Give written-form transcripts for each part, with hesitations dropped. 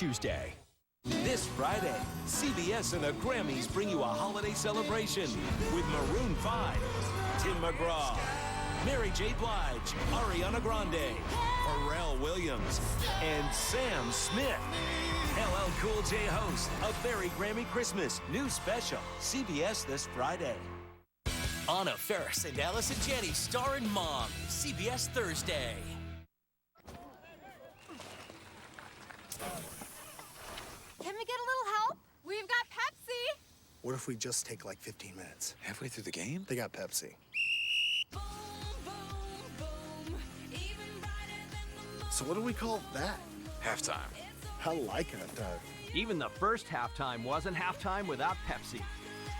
Tuesday. This Friday, CBS and the Grammys bring you a holiday celebration with Maroon 5, Tim McGraw, Mary J. Blige, Ariana Grande, Pharrell Williams, and Sam Smith. LL Cool J hosts A Very Grammy Christmas, new special, CBS this Friday. Anna Faris and Allison Janney star in Mom, CBS Thursday. Can we get a little help? We've got Pepsi. What if we just take like 15 minutes? Halfway through the game? They got Pepsi. So what do we call that? Halftime. I like it. Even the first halftime wasn't halftime without Pepsi.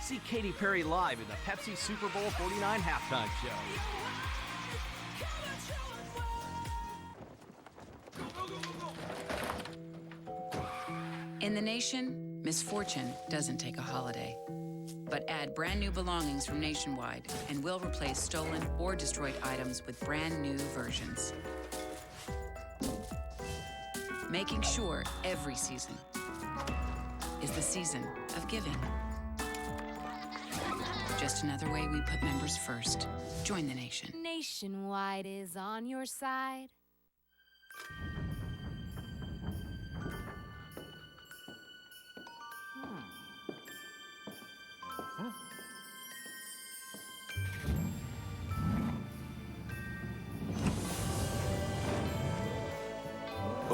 See Katy Perry live in the Pepsi Super Bowl 49 halftime show. In the nation, misfortune doesn't take a holiday. But add brand new belongings from Nationwide, and we'll replace stolen or destroyed items with brand new versions. Making sure every season is the season of giving. Just another way we put members first. Join the nation. Nationwide is on your side.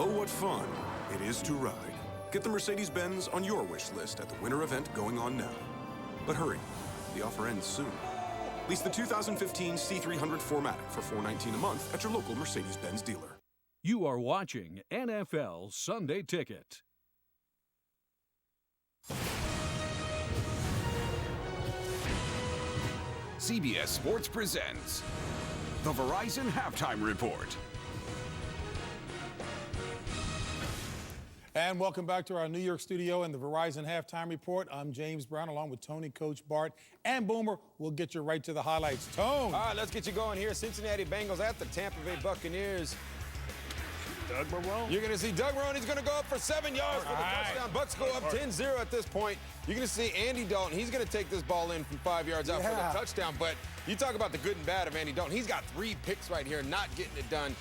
Oh, what fun it is to ride. Get the Mercedes-Benz on your wish list at the winter event going on now. But hurry, the offer ends soon. Lease the 2015 C300 4MATIC for $419 a month at your local Mercedes-Benz dealer. You are watching NFL Sunday Ticket. CBS Sports presents the Verizon Halftime Report. And welcome back to our New York studio and the Verizon Halftime Report. I'm James Brown, along with Tony, Coach Bart, and Boomer. We'll get you right to the highlights. Tone. All right, let's get you going here. Cincinnati Bengals at the Tampa Bay Buccaneers. Doug Marrone. You're going to see Doug Marrone. He's going to go up for 7 yards for the touchdown. Bucks go up 10-0 at this point. You're going to see Andy Dalton. He's going to take this ball in from 5 yards out for the touchdown. But you talk about the good and bad of Andy Dalton. He's got 3 picks right here, not getting it done.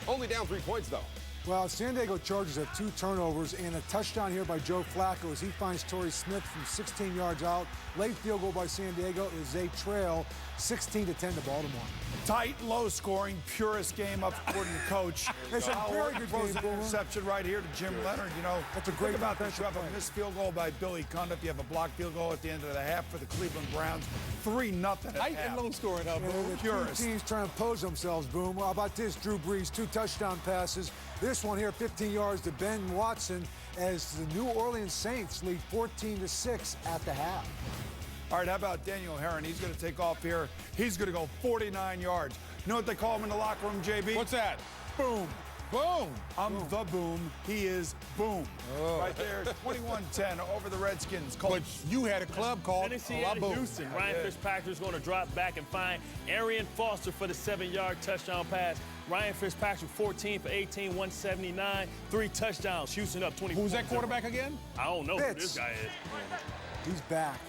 Only down 3 points, though. Well, San Diego Chargers have 2 turnovers and a touchdown here by Joe Flacco as he finds Torrey Smith from 16 yards out. Late field goal by San Diego is a trail 16-10 to Baltimore. Tight, low-scoring, purest game up according to Coach. It's a very good game. Interception right here to Jim Leonard. You know, that's a great think about this. You have a missed field goal by Billy Cundiff. You have a blocked field goal at the end of the half for the Cleveland Browns. 3-0 at Tight half. and low-scoring, The purest. 2 teams trying to pose themselves, Boom. How about this? Drew Brees, 2 touchdown passes. This one here, 15 yards to Ben Watson as the New Orleans Saints lead 14-6 at the half. All right, how about Daniel Herron? He's going to take off here. He's going to go 49 yards. You know what they call him in the locker room, JB? What's that? Boom. Boom. I'm the boom. He is boom. Right there, 21-10 over the Redskins. But you had a club called Tennessee at Houston. Ryan Fitzpatrick's going to drop back and find Arian Foster for the 7-yard touchdown pass. Ryan Fitzpatrick, 14 for 18, 179, 3 touchdowns. Houston up 20. Who's that quarterback again? I don't know who this guy is. He's back.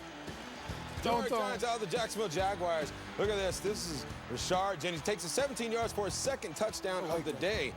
Giants out of the Jacksonville Jaguars. Look at this. This is Rashard Jennings. Takes it 17 yards for his 2nd touchdown of the day.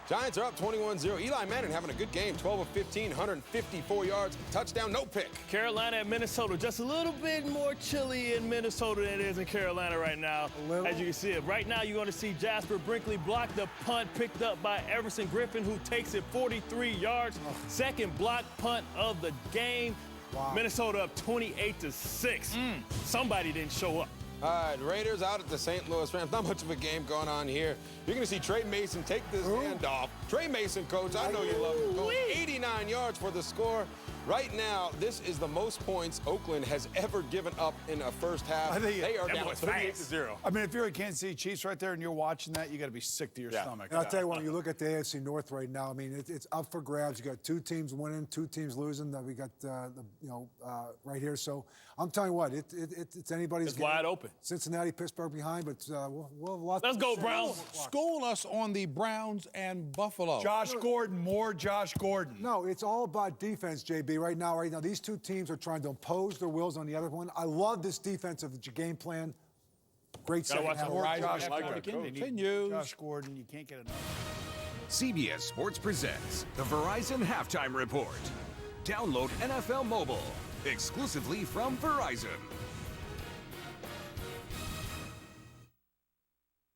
Giants are up 21-0. Eli Manning having a good game. 12 of 15, 154 yards. Touchdown, no pick. Carolina at Minnesota. Just a little bit more chilly in Minnesota than it is in Carolina right now. As you can see it. Right now, you're going to see Jasper Brinkley block the punt picked up by Everson Griffin, who takes it 43 yards. 2nd block punt of the game. Wow. Minnesota up 28-6. Somebody didn't show up. All right, Raiders out at the St. Louis Rams. Not much of a game going on here. You're going to see Trey Mason take this handoff. Trey Mason, Coach, I know you love him. 89 yards for the score. Right now, this is the most points Oakland has ever given up in a first half. I think they are down 38-0. I mean, if you're a Kansas City Chiefs right there and you're watching that, you got to be sick to your stomach. And I'll tell you, when you look at the AFC North right now, I mean, it's up for grabs. You got 2 teams winning, 2 teams losing. We got right here. So I'm telling you what, it's anybody's game. Wide open. Cincinnati, Pittsburgh behind, but we'll have a lot. Let's go, Browns. School us on the Browns and Buffalo. Josh Gordon, more Josh Gordon. No, it's all about defense, JB. Right now, these 2 teams are trying to impose their wills on the other one. I love this defensive game plan. Great second half. Josh Gordon, you can't get enough. CBS Sports presents the Verizon Halftime Report. Download NFL Mobile exclusively from Verizon.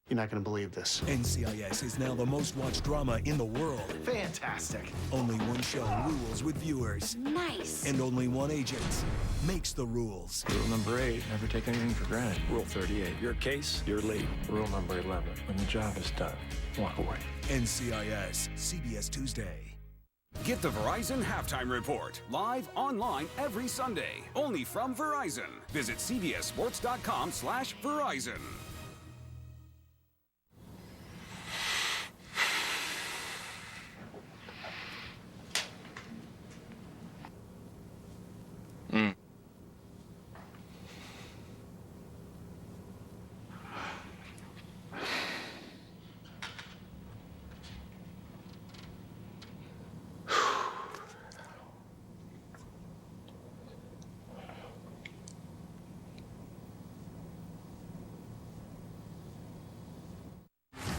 You're not going to believe this. NCIS is now the most watched drama in the world. Fantastic. Only one show rules with viewers. Nice. And only one agent makes the rules. Rule number 8, never take anything for granted. Rule 38, your case, you're late. Rule number 11, when the job is done, walk away. NCIS, CBS Tuesday. Get the Verizon Halftime Report live online every Sunday, only from Verizon. Visit cbssports.com/Verizon.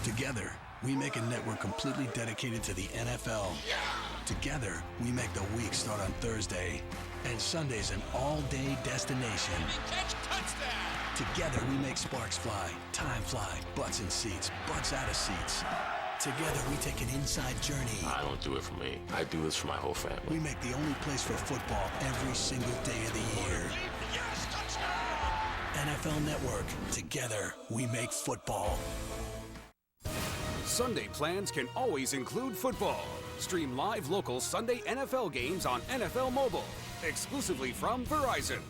Together, we make a network completely dedicated to the NFL. Together, we make the week start on Thursday, and Sunday's an all-day destination. Together, we make sparks fly, time fly, butts in seats, butts out of seats. Together, we take an inside journey. I don't do it for me. I do this for my whole family. We make the only place for football every single day of the year. NFL Network. Together, we make football. Sunday plans can always include football. Stream live local Sunday NFL games on NFL Mobile, exclusively from Verizon.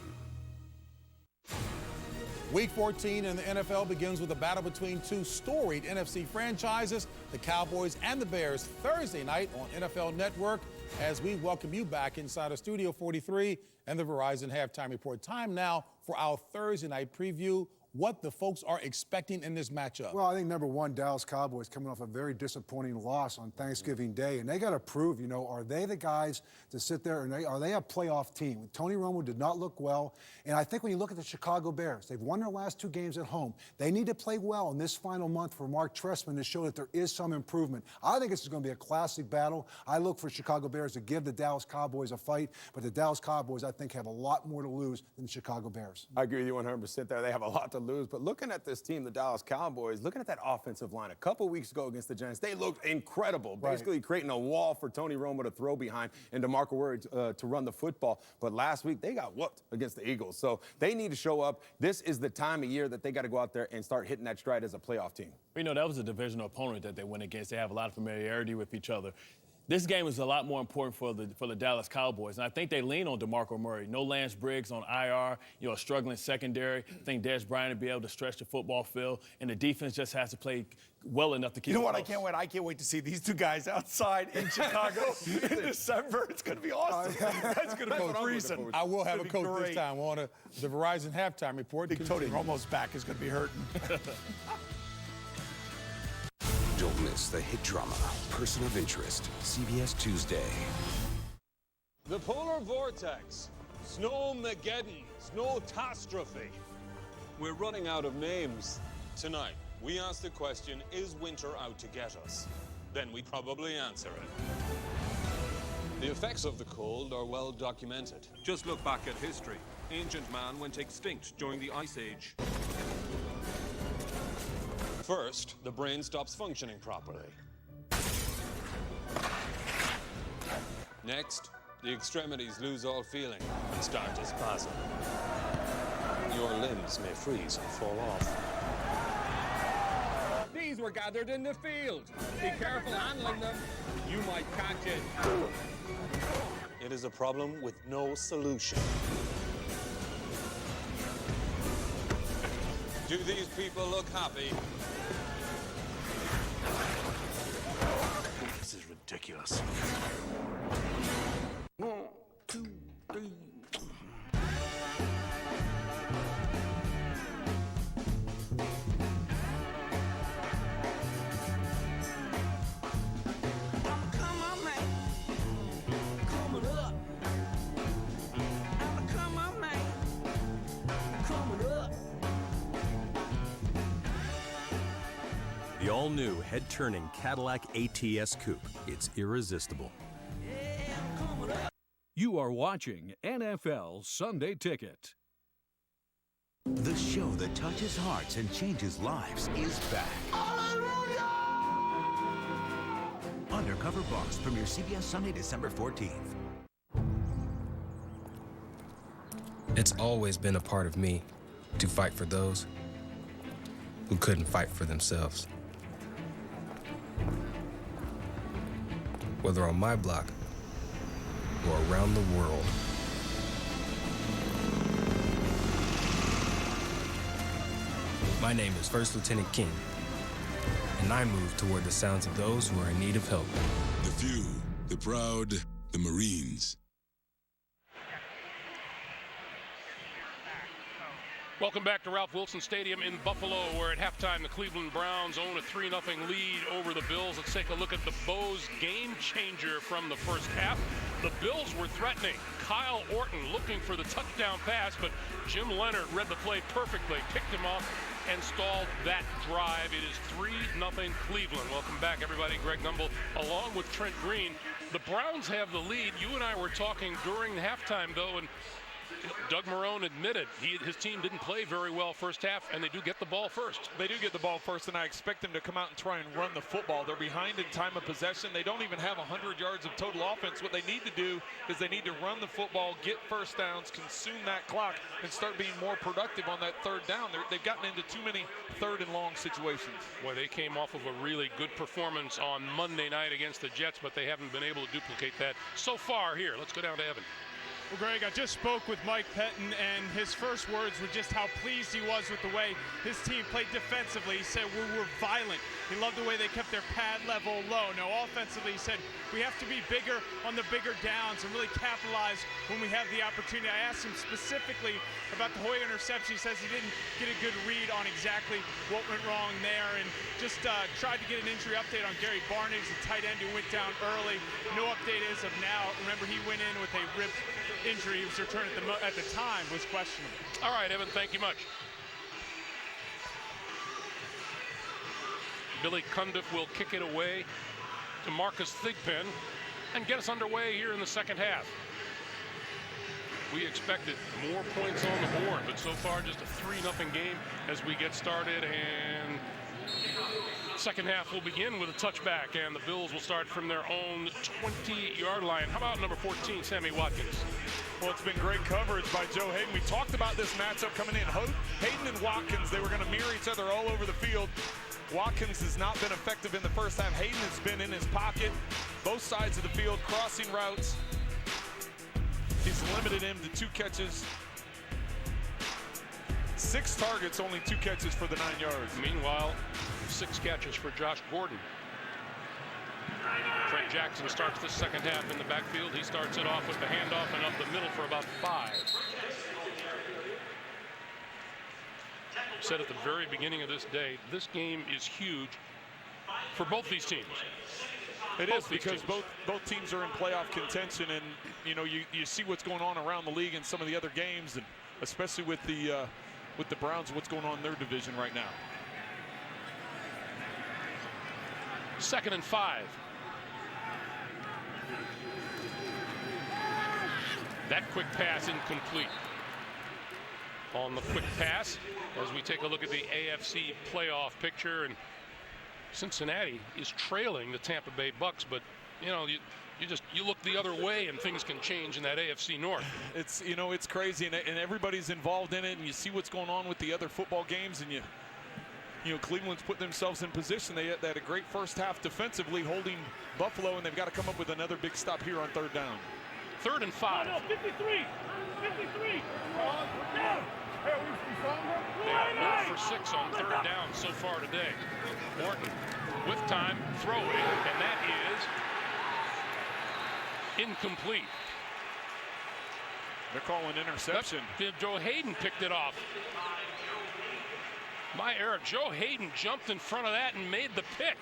Week 14 in the NFL begins with a battle between 2 storied NFC franchises, the Cowboys and the Bears, Thursday night on NFL Network, as we welcome you back inside of Studio 43 and the Verizon Halftime Report. Time now for our Thursday night preview. What the folks are expecting in this matchup. Well, I think number one, Dallas Cowboys coming off a very disappointing loss on Thanksgiving Day, and they got to prove, are they the guys to sit there and are they a playoff team? Tony Romo did not look well, and I think when you look at the Chicago Bears, they've won their last 2 games at home. They need to play well in this final month for Mark Trestman to show that there is some improvement. I think this is going to be a classic battle. I look for Chicago Bears to give the Dallas Cowboys a fight, but the Dallas Cowboys, I think, have a lot more to lose than the Chicago Bears. I agree with you 100% there. They have a lot to lose. But looking at this team, the Dallas Cowboys, looking at that offensive line a couple weeks ago against the Giants, they looked incredible, basically creating a wall for Tony Romo to throw behind and DeMarco Murray to run the football. But last week, they got whooped against the Eagles. So they need to show up. This is the time of year that they got to go out there and start hitting that stride as a playoff team. That was a divisional opponent that they went against. They have a lot of familiarity with each other. This game is a lot more important for the Dallas Cowboys, and I think they lean on DeMarco Murray. No Lance Briggs on IR, a struggling secondary. I think Dez Bryant will be able to stretch the football field, and the defense just has to play well enough to keep. You know what? I can't wait. I can't wait to see these 2 guys outside in Chicago in December. It's going to be awesome. That's going to be freezing. I will have a coach this time on the Verizon Halftime Report. Big Tony Romo's back is going to be hurting. Don't miss the hit drama, Person of Interest, CBS Tuesday. The polar vortex, Snowmageddon, Snowtastrophe. We're running out of names. Tonight, we ask the question, is winter out to get us? Then we probably answer it. The effects of the cold are well documented. Just look back at history. Ancient man went extinct during the Ice Age. First, the brain stops functioning properly. Next, the extremities lose all feeling and start to spasm. Your limbs may freeze and fall off. These were gathered in the field. Be careful handling them. You might catch it. It It is a problem with no solution. Do these people look happy? This is ridiculous. 1, 2, 3. The all-new head-turning Cadillac ATS Coupe. It's irresistible. You are watching NFL Sunday Ticket. The show that touches hearts and changes lives is back. Undercover Boss premieres CBS Sunday, December 14th. It's always been a part of me to fight for those who couldn't fight for themselves. Whether on my block or around the world. My name is First Lieutenant King, and I move toward the sounds of those who are in need of help. The few, the proud, the Marines. Welcome back to Ralph Wilson Stadium in Buffalo, where at halftime the Cleveland Browns own a 3-0 lead over the Bills. Let's take a look at the Bows game changer from the first half. The Bills were threatening. Kyle Orton looking for the touchdown pass, but Jim Leonard read the play perfectly, picked him off, and stalled that drive. It is 3-0 Cleveland. Welcome back, everybody. Greg Gumbel along with Trent Green. The Browns have the lead. You and I were talking during halftime, though, and Doug Marrone admitted his team didn't play very well first half, and they do get the ball first. They do get the ball first, and I expect them to come out and try and run the football. They're behind in time of possession. They don't even have 100 yards of total offense. What they need to do is they need to run the football, get first downs, consume that clock, and start being more productive on that third down. They've gotten into too many third and long situations. Well, they came off of a really good performance on Monday night against the Jets, but they haven't been able to duplicate that so far here. Let's go down to Evan. Well, Greg, I just spoke with Mike Pettin, and his first words were just how pleased he was with the way his team played defensively. He said we were violent. He loved the way they kept their pad level low. Now, offensively, he said we have to be bigger on the bigger downs and really capitalize when we have the opportunity. I asked him specifically about the Hoyer interception. He says he didn't get a good read on exactly what went wrong there, and just tried to get an injury update on Gary Barnidge, the tight end who went down early. No update as of now. Remember, he went in with a rib injury. He was returned at the time was questionable. All right, Evan, thank you much. Billy Cundiff will kick it away to Marcus Thigpen and get us underway here in the second half. We expected more points on the board, but so far just a 3-0 game as we get started, and second half will begin with a touchback, and the Bills will start from their own 20-yard line. How about number 14, Sammy Watkins? Well, it's been great coverage by Joe Hayden. We talked about this matchup coming in. Hayden and Watkins, they were going to mirror each other all over the field. Watkins has not been effective in the first half. Hayden has been in his pocket, both sides of the field, crossing routes. He's limited him to 2 catches. 6 targets, only 2 catches for the 9 yards. Meanwhile, 6 catches for Josh Gordon. Trent Jackson starts the second half in the backfield. He starts it off with the handoff and up the middle for about 5. Said at the very beginning of this day, this game is huge for both these teams. It is, because both teams are in playoff contention, and you know you see what's going on around the league in some of the other games, and especially with the Browns, what's going on in their division right now. 2nd and 5. That quick pass incomplete. On the quick pass, as we take a look at the AFC playoff picture, and Cincinnati is trailing the Tampa Bay Bucks, but you know, you look the other way and things can change in that AFC North. It's, you know, it's crazy, and everybody's involved in it, and you see what's going on with the other football games, and you know, Cleveland's put themselves in position. They had a great first half defensively holding Buffalo, and they've got to come up with another big stop here on 3rd down. 3rd and 5. 53. They are 0 for 6 on 3rd down so far today. Orton with time, throwing, and that is incomplete. They're calling interception. Joe Hayden picked it off. My error. Joe Hayden jumped in front of that and made the pick.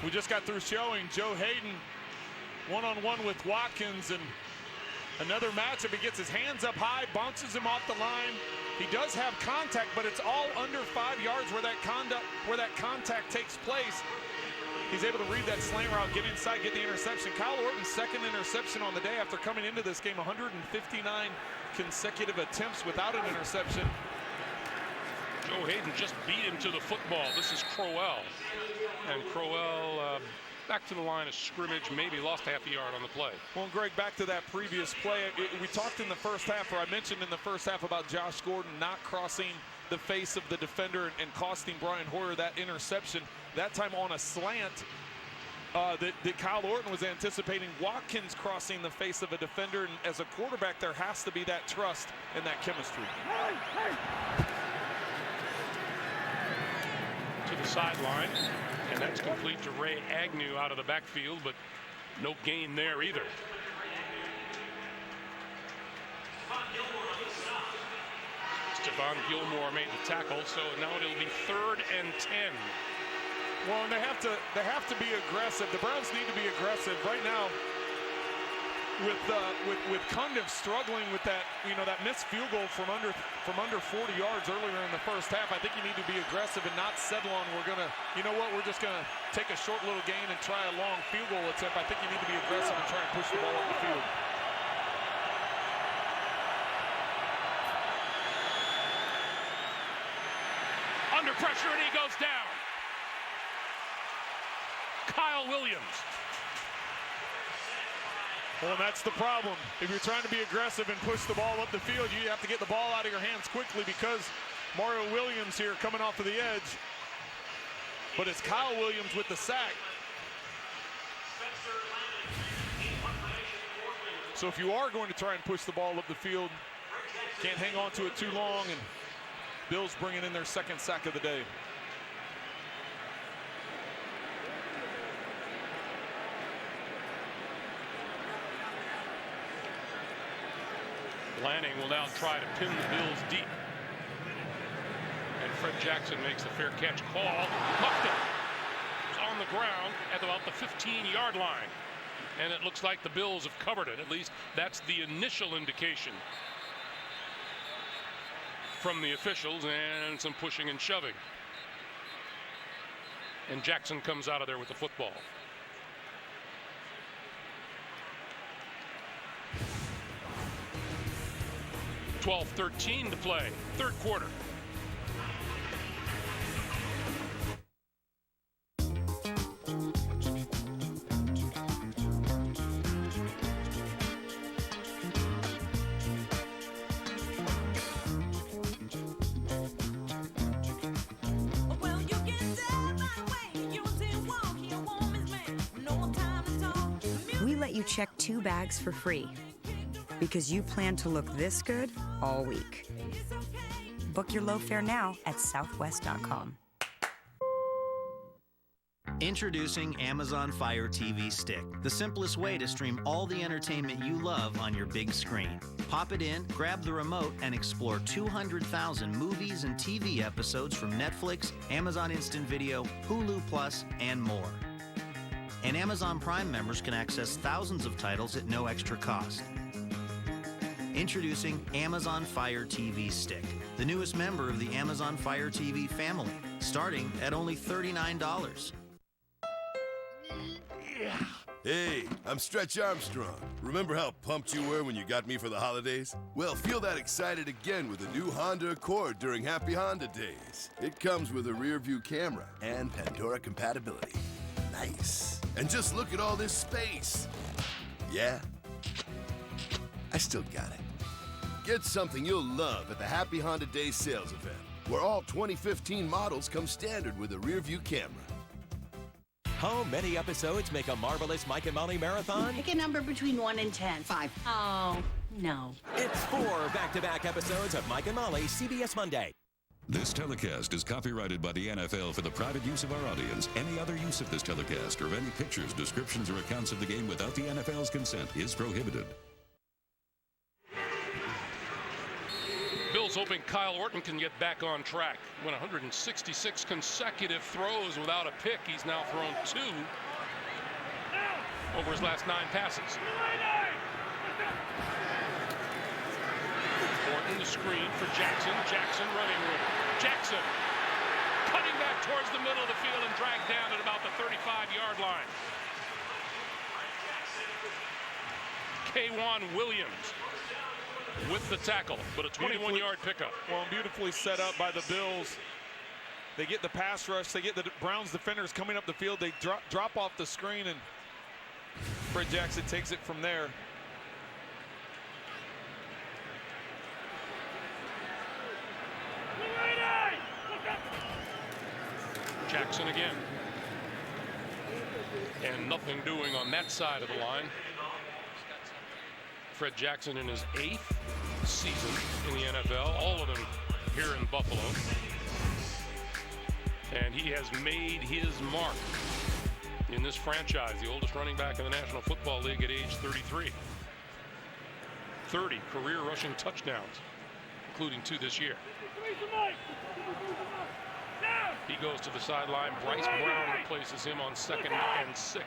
We just got through showing Joe Hayden one-on-one with Watkins, and another matchup. He gets his hands up high, bounces him off the line. He does have contact, but it's all under 5 yards where that contact takes place. He's able to read that slant route, get inside, get the interception. Kyle Orton's 2nd interception on the day after coming into this game. 159 consecutive attempts without an interception. Joe Hayden just beat him to the football. This is Crowell. And Crowell back to the line of scrimmage, maybe lost half a yard on the play. Well, Greg, back to that previous play. We talked in the first half, or I mentioned in the first half, about Josh Gordon not crossing the face of the defender and costing Brian Hoyer that interception. That time on a slant that Kyle Orton was anticipating Watkins crossing the face of a defender. And as a quarterback, there has to be that trust and that chemistry. To the sideline, and that's complete to Ray Agnew out of the backfield, but no gain there either. Stephon Gilmore made the tackle, so now it'll be 3rd and 10. Well, and they have to be aggressive. The Browns need to be aggressive right now. With Cundiff struggling with that, that missed field goal from under 40 yards earlier in the first half, I think you need to be aggressive and not settle on we're just gonna take a short little gain and try a long field goal attempt. I think you need to be aggressive and try and push the ball up the field. Under pressure, and he goes down. Kyle Williams. Well, that's the problem. If you're trying to be aggressive and push the ball up the field, you have to get the ball out of your hands quickly, because Mario Williams here coming off of the edge. But it's Kyle Williams with the sack. So if you are going to try and push the ball up the field, can't hang on to it too long, and Bills bringing in their 2nd sack of the day. Lanning will now try to pin the Bills deep. And Fred Jackson makes the fair catch call. Muffed it. It's on the ground at about the 15-yard line. And it looks like the Bills have covered it. At least that's the initial indication from the officials, and some pushing and shoving. And Jackson comes out of there with the football. .12-13 to play, 3rd quarter. We let you check 2 bags for free, because you plan to look this good all week. Book your low fare now at southwest.com. Introducing Amazon Fire TV Stick, the simplest way to stream all the entertainment you love on your big screen. Pop it in, grab the remote, and explore 200,000 movies and TV episodes from Netflix, Amazon Instant Video, Hulu Plus, and more. And Amazon Prime members can access thousands of titles at no extra cost. Introducing Amazon Fire TV Stick, the newest member of the Amazon Fire TV family, starting at only $39. Hey, I'm Stretch Armstrong. Remember how pumped you were when you got me for the holidays? Well, feel that excited again with the new Honda Accord during Happy Honda Days. It comes with a rear-view camera and Pandora compatibility. Nice. And just look at all this space. Yeah, I still got it. Get something you'll love at the Happy Honda Days sales event, where all 2015 models come standard with a rear-view camera. How many episodes make a marvelous Mike and Molly marathon? Pick a number between 1 and 10. 5. Oh, no. It's 4 back-to-back episodes of Mike and Molly, CBS Monday. This telecast is copyrighted by the NFL for the private use of our audience. Any other use of this telecast or of any pictures, descriptions, or accounts of the game without the NFL's consent is prohibited. Bills hoping Kyle Orton can get back on track. Went 166 consecutive throws without a pick. He's now thrown 2 over his last 9 passes. Orton the screen for Jackson. Jackson running room. Jackson cutting back towards the middle of the field and dragged down at about the 35-yard line. K'Wan Williams with the tackle, but a 21-yard pickup. Well, beautifully set up by the Bills. They get the pass rush. They get the Browns defenders coming up the field. They drop off the screen, and Fred Jackson takes it from there. Jackson again. And nothing doing on that side of the line. Fred Jackson in his 8th season in the NFL, all of them here in Buffalo. And he has made his mark in this franchise, the oldest running back in the National Football League at age 33. 30 career rushing touchdowns, including 2 this year. He goes to the sideline. Bryce Brown replaces him on 2nd and 6.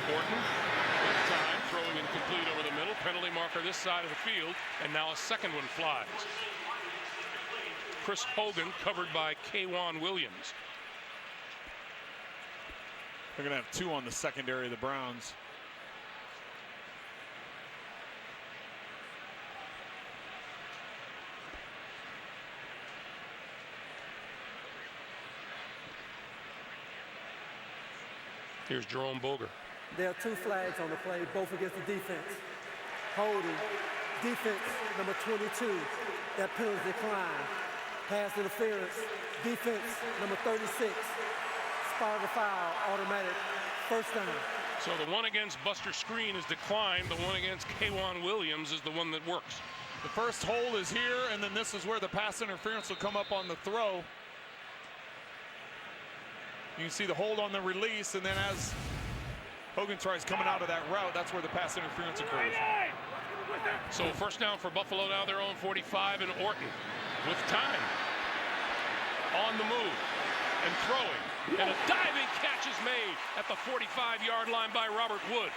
Orton, with time, throwing incomplete over the middle. Penalty marker this side of the field, and now a second one flies. Chris Hogan covered by K'Wan Williams. They're going to have 2 on the secondary of the Browns. Here's Jerome Boger. There are 2 flags on the play, both against the defense. Holding, defense number 22, that penalty decline. Pass interference, defense number 36, spot the foul, automatic, first down. So the one against Buster Screen is declined. The one against K'Wan Williams is the one that works. The first hold is here, and then this is where the pass interference will come up on the throw. You can see the hold on the release, and then as Hogan tries coming out of that route, that's where the pass interference occurs. So first down for Buffalo, now their own 45, and Orton with time on the move and throwing, and a diving catch is made at the 45-yard line by Robert Woods.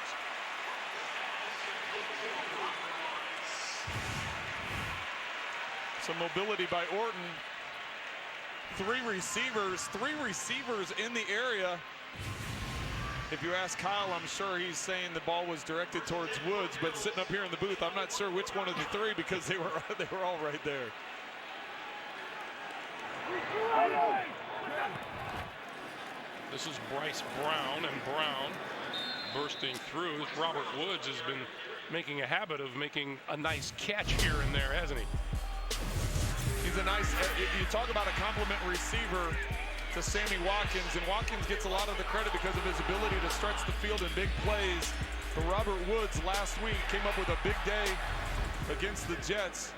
Some mobility by Orton. 3 receivers in the area. If you ask Kyle, I'm sure he's saying the ball was directed towards Woods, but sitting up here in the booth, I'm not sure which one of the 3 because they were all right there. This is Bryce Brown, and Brown bursting through. Robert Woods has been making a habit of making a nice catch here and there, hasn't he? He's a nice, you talk about a compliment receiver to Sammy Watkins, and Watkins gets a lot of the credit because of his ability to stretch the field in big plays. But Robert Woods last week came up with a big day against the Jets.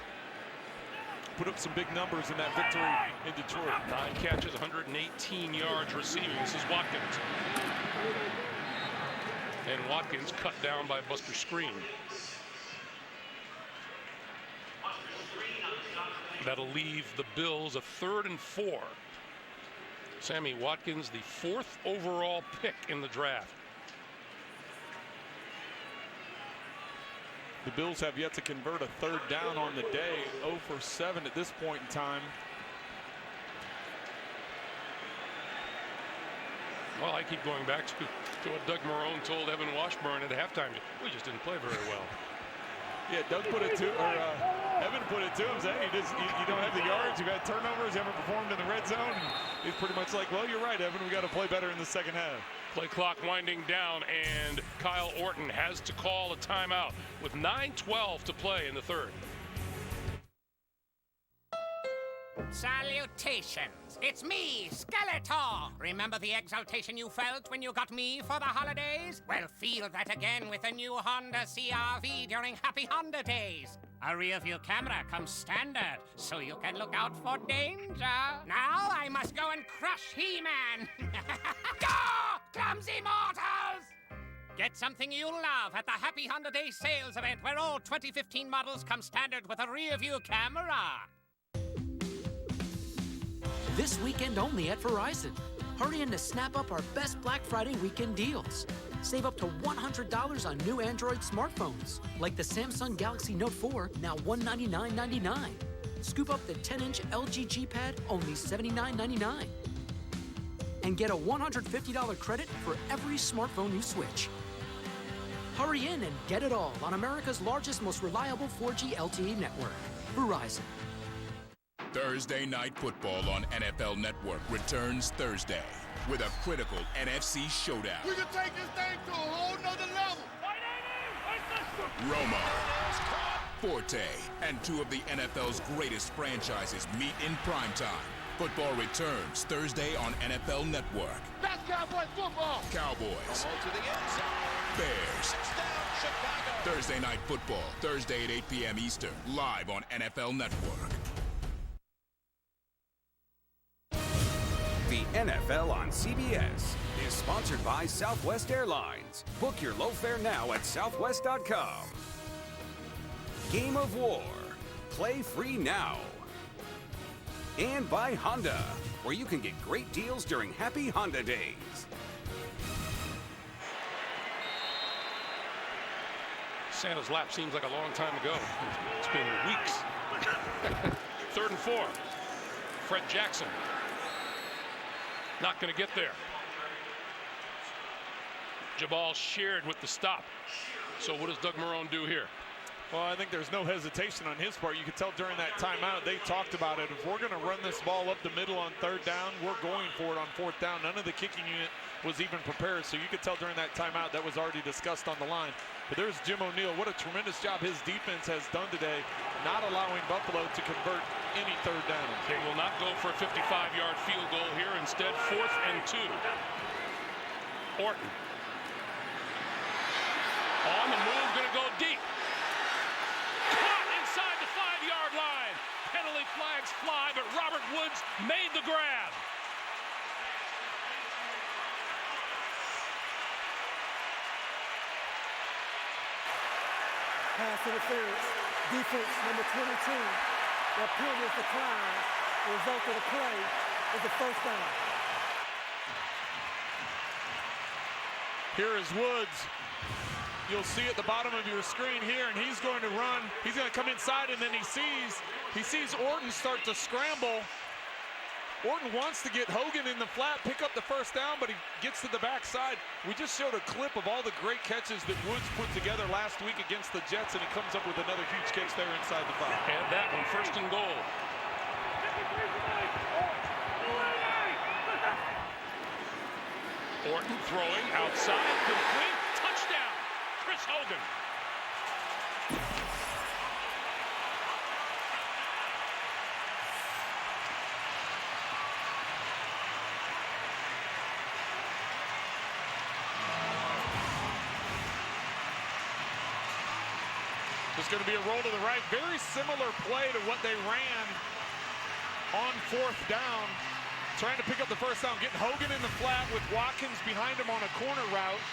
Put up some big numbers in that victory in Detroit. 9 catches, 118 yards receiving. This is Watkins. And Watkins cut down by Buster Screen. That'll leave the Bills a 3rd and 4. Sammy Watkins, the 4th overall pick in the draft. The Bills have yet to convert a 3rd down on the day. 0 for 7 at this point in time. Well, I keep going back to what Doug Marrone told Evan Washburn at halftime. We just didn't play very well. Yeah, Doug put it to, or Evan put it to him, saying you don't have the yards, you've had turnovers, you haven't performed in the red zone. And he's pretty much like, well, you're right, Evan, we got to play better in the second half. Play clock winding down, and Kyle Orton has to call a timeout with 9:12 to play in the 3rd. Salutations! It's me, Skeletor! Remember the exultation you felt when you got me for the holidays? Well, feel that again with the new Honda CR-V during Happy Honda Days. A rear-view camera comes standard, so you can look out for danger. Now I must go and crush He-Man! Go! Clumsy mortals! Get something you'll love at the Happy Honda Day sales event where all 2015 models come standard with a rear-view camera. This weekend only at Verizon. Hurry in to snap up our best Black Friday weekend deals. Save up to $100 on new Android smartphones, like the Samsung Galaxy Note 4, now $199.99. Scoop up the 10-inch LG G Pad, only $79.99. And get a $150 credit for every smartphone you switch. Hurry in and get it all on America's largest, most reliable 4G LTE network, Verizon. Thursday Night Football on NFL Network returns Thursday with a critical NFC showdown. We can take this thing to a whole nother level. Romo, Forte, and two of the NFL's greatest franchises meet in primetime. Football returns Thursday on NFL Network. That's Cowboy football. Cowboys. To the end zone. Bears. Touchdown, Chicago. Thursday Night Football, Thursday at 8 p.m. Eastern, live on NFL Network. The NFL on CBS is sponsored by Southwest Airlines. Book your low fare now at southwest.com. Game of War. Play free now. And by Honda, where you can get great deals during Happy Honda Days. Santa's lap seems like a long time ago. It's been weeks. 3rd and 4. Fred Jackson. Not going to get there. Jabal shared with the stop. So what does Doug Marrone do here? Well, I think there's no hesitation on his part. You could tell during that timeout, they talked about it. If we're going to run this ball up the middle on 3rd down, we're going for it on 4th down. None of the kicking unit was even prepared. So you could tell during that timeout that was already discussed on the line. But there's Jim O'Neill. What a tremendous job his defense has done today, not allowing Buffalo to convert any 3rd down. They will not go for a 55-yard field goal here. Instead, 4th and 2. Orton. On the move, going to go deep. Caught inside the 5-yard line. Penalty flags fly, but Robert Woods made the grab. Pass interference. Defense number 22. That penalty is declined. The result of the play is a 1st down. Here is Woods. You'll see at the bottom of your screen here, and he's going to run. He's going to come inside, and then he sees Orton start to scramble. Orton wants to get Hogan in the flat, pick up the 1st down, but he gets to the backside. We just showed a clip of all the great catches that Woods put together last week against the Jets, and he comes up with another huge catch there inside the 5. And that one, 1st and goal. Orton throwing outside, complete, touchdown, Chris Hogan. There's going to be a roll to the right. Very similar play to what they ran on 4th down. Trying to pick up the 1st down, getting Hogan in the flat with Watkins behind him on a corner route.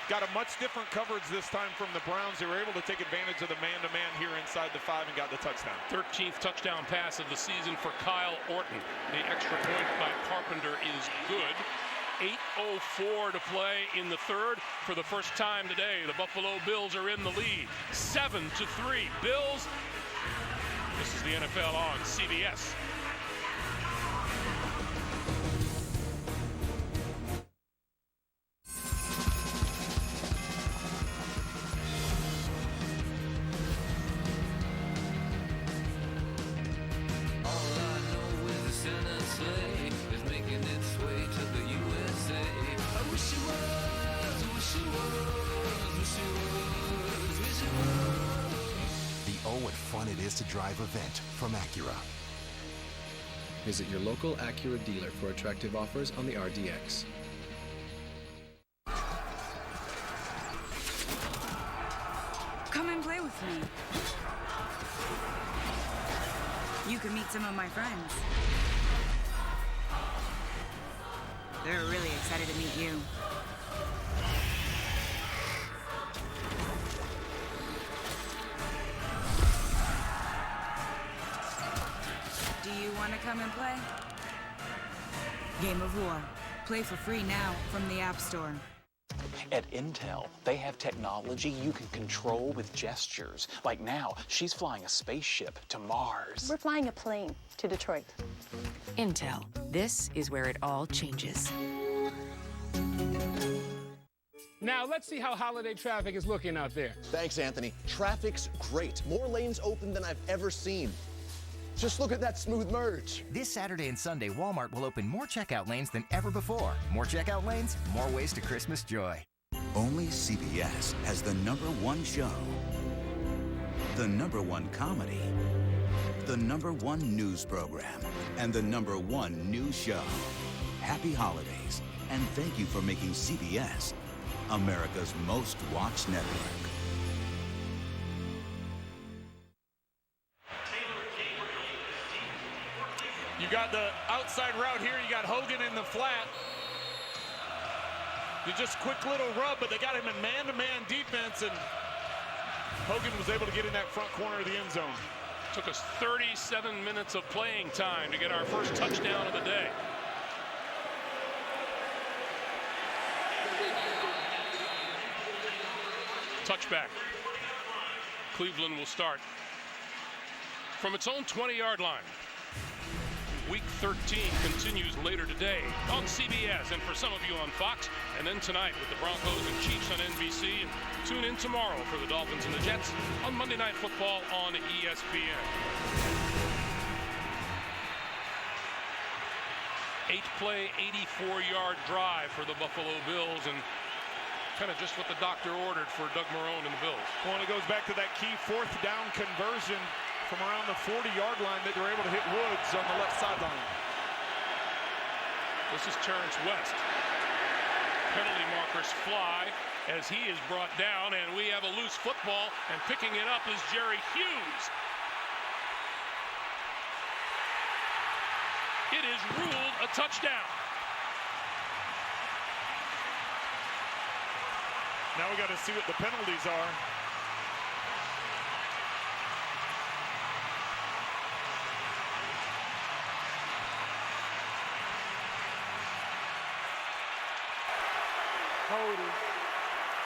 Got a much different coverage this time from the Browns. They were able to take advantage of the man-to-man here inside the 5 and got the touchdown. 13th touchdown pass of the season for Kyle Orton. The extra point by Carpenter is good. 8:04 to play in the 3rd. For the first time today, the Buffalo Bills are in the lead. 7-3. Bills. This is the NFL on CBS. To drive event from Acura. Visit your local Acura dealer for attractive offers on the RDX. Come and play with me. You can meet some of my friends. They're really excited to meet you. Do you want to come and play? Game of War. Play for free now from the App Store. At Intel, they have technology you can control with gestures. Like now, she's flying a spaceship to Mars. We're flying a plane to Detroit. Intel. This is where it all changes. Now, let's see how holiday traffic is looking out there. Thanks, Anthony. Traffic's great. More lanes open than I've ever seen. Just look at that smooth merge. This Saturday and Sunday, Walmart will open more checkout lanes than ever before. More checkout lanes, more ways to Christmas joy. Only CBS has the #1 show, the #1 comedy, the #1 news program, and the #1 news show. Happy holidays, and thank you for making CBS America's most watched network. You got the outside route here. You got Hogan in the flat. You just quick little rub, but they got him in man-to-man defense, and Hogan was able to get in that front corner of the end zone. Took us 37 minutes of playing time to get our first touchdown of the day. Touchback. Cleveland will start from its own 20-yard line. Week 13 continues later today on CBS, and for some of you on Fox, and then tonight with the Broncos and Chiefs on NBC. And tune in tomorrow for the Dolphins and the Jets on Monday Night Football on ESPN. 8-play, 84-yard drive for the Buffalo Bills, and kind of just what the doctor ordered for Doug Marrone and the Bills. Well, it goes back to that key 4th down conversion from around the 40-yard line that they're able to hit Woods on the left sideline. This is Terrance West. Penalty markers fly as he is brought down, and we have a loose football, and picking it up is Jerry Hughes. It is ruled a touchdown. Now we got to see what the penalties are. Holding.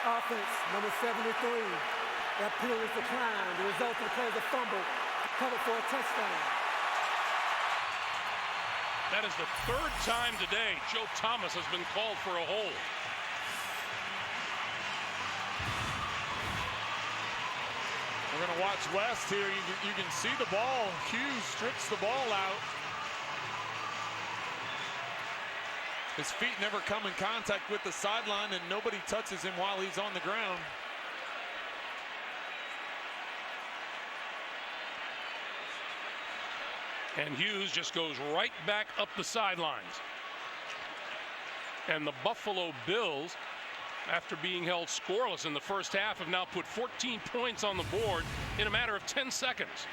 Offense, number 73. That penalty is declined. The result of the play is a fumble. Covered for a touchdown. That is the 3rd time today Joe Thomas has been called for a hold. We're going to watch West here. You can see the ball. Hughes strips the ball out. His feet never come in contact with the sideline, and nobody touches him while he's on the ground. And Hughes just goes right back up the sidelines. And the Buffalo Bills, after being held scoreless in the first half, have now put 14 points on the board in a matter of 10 seconds.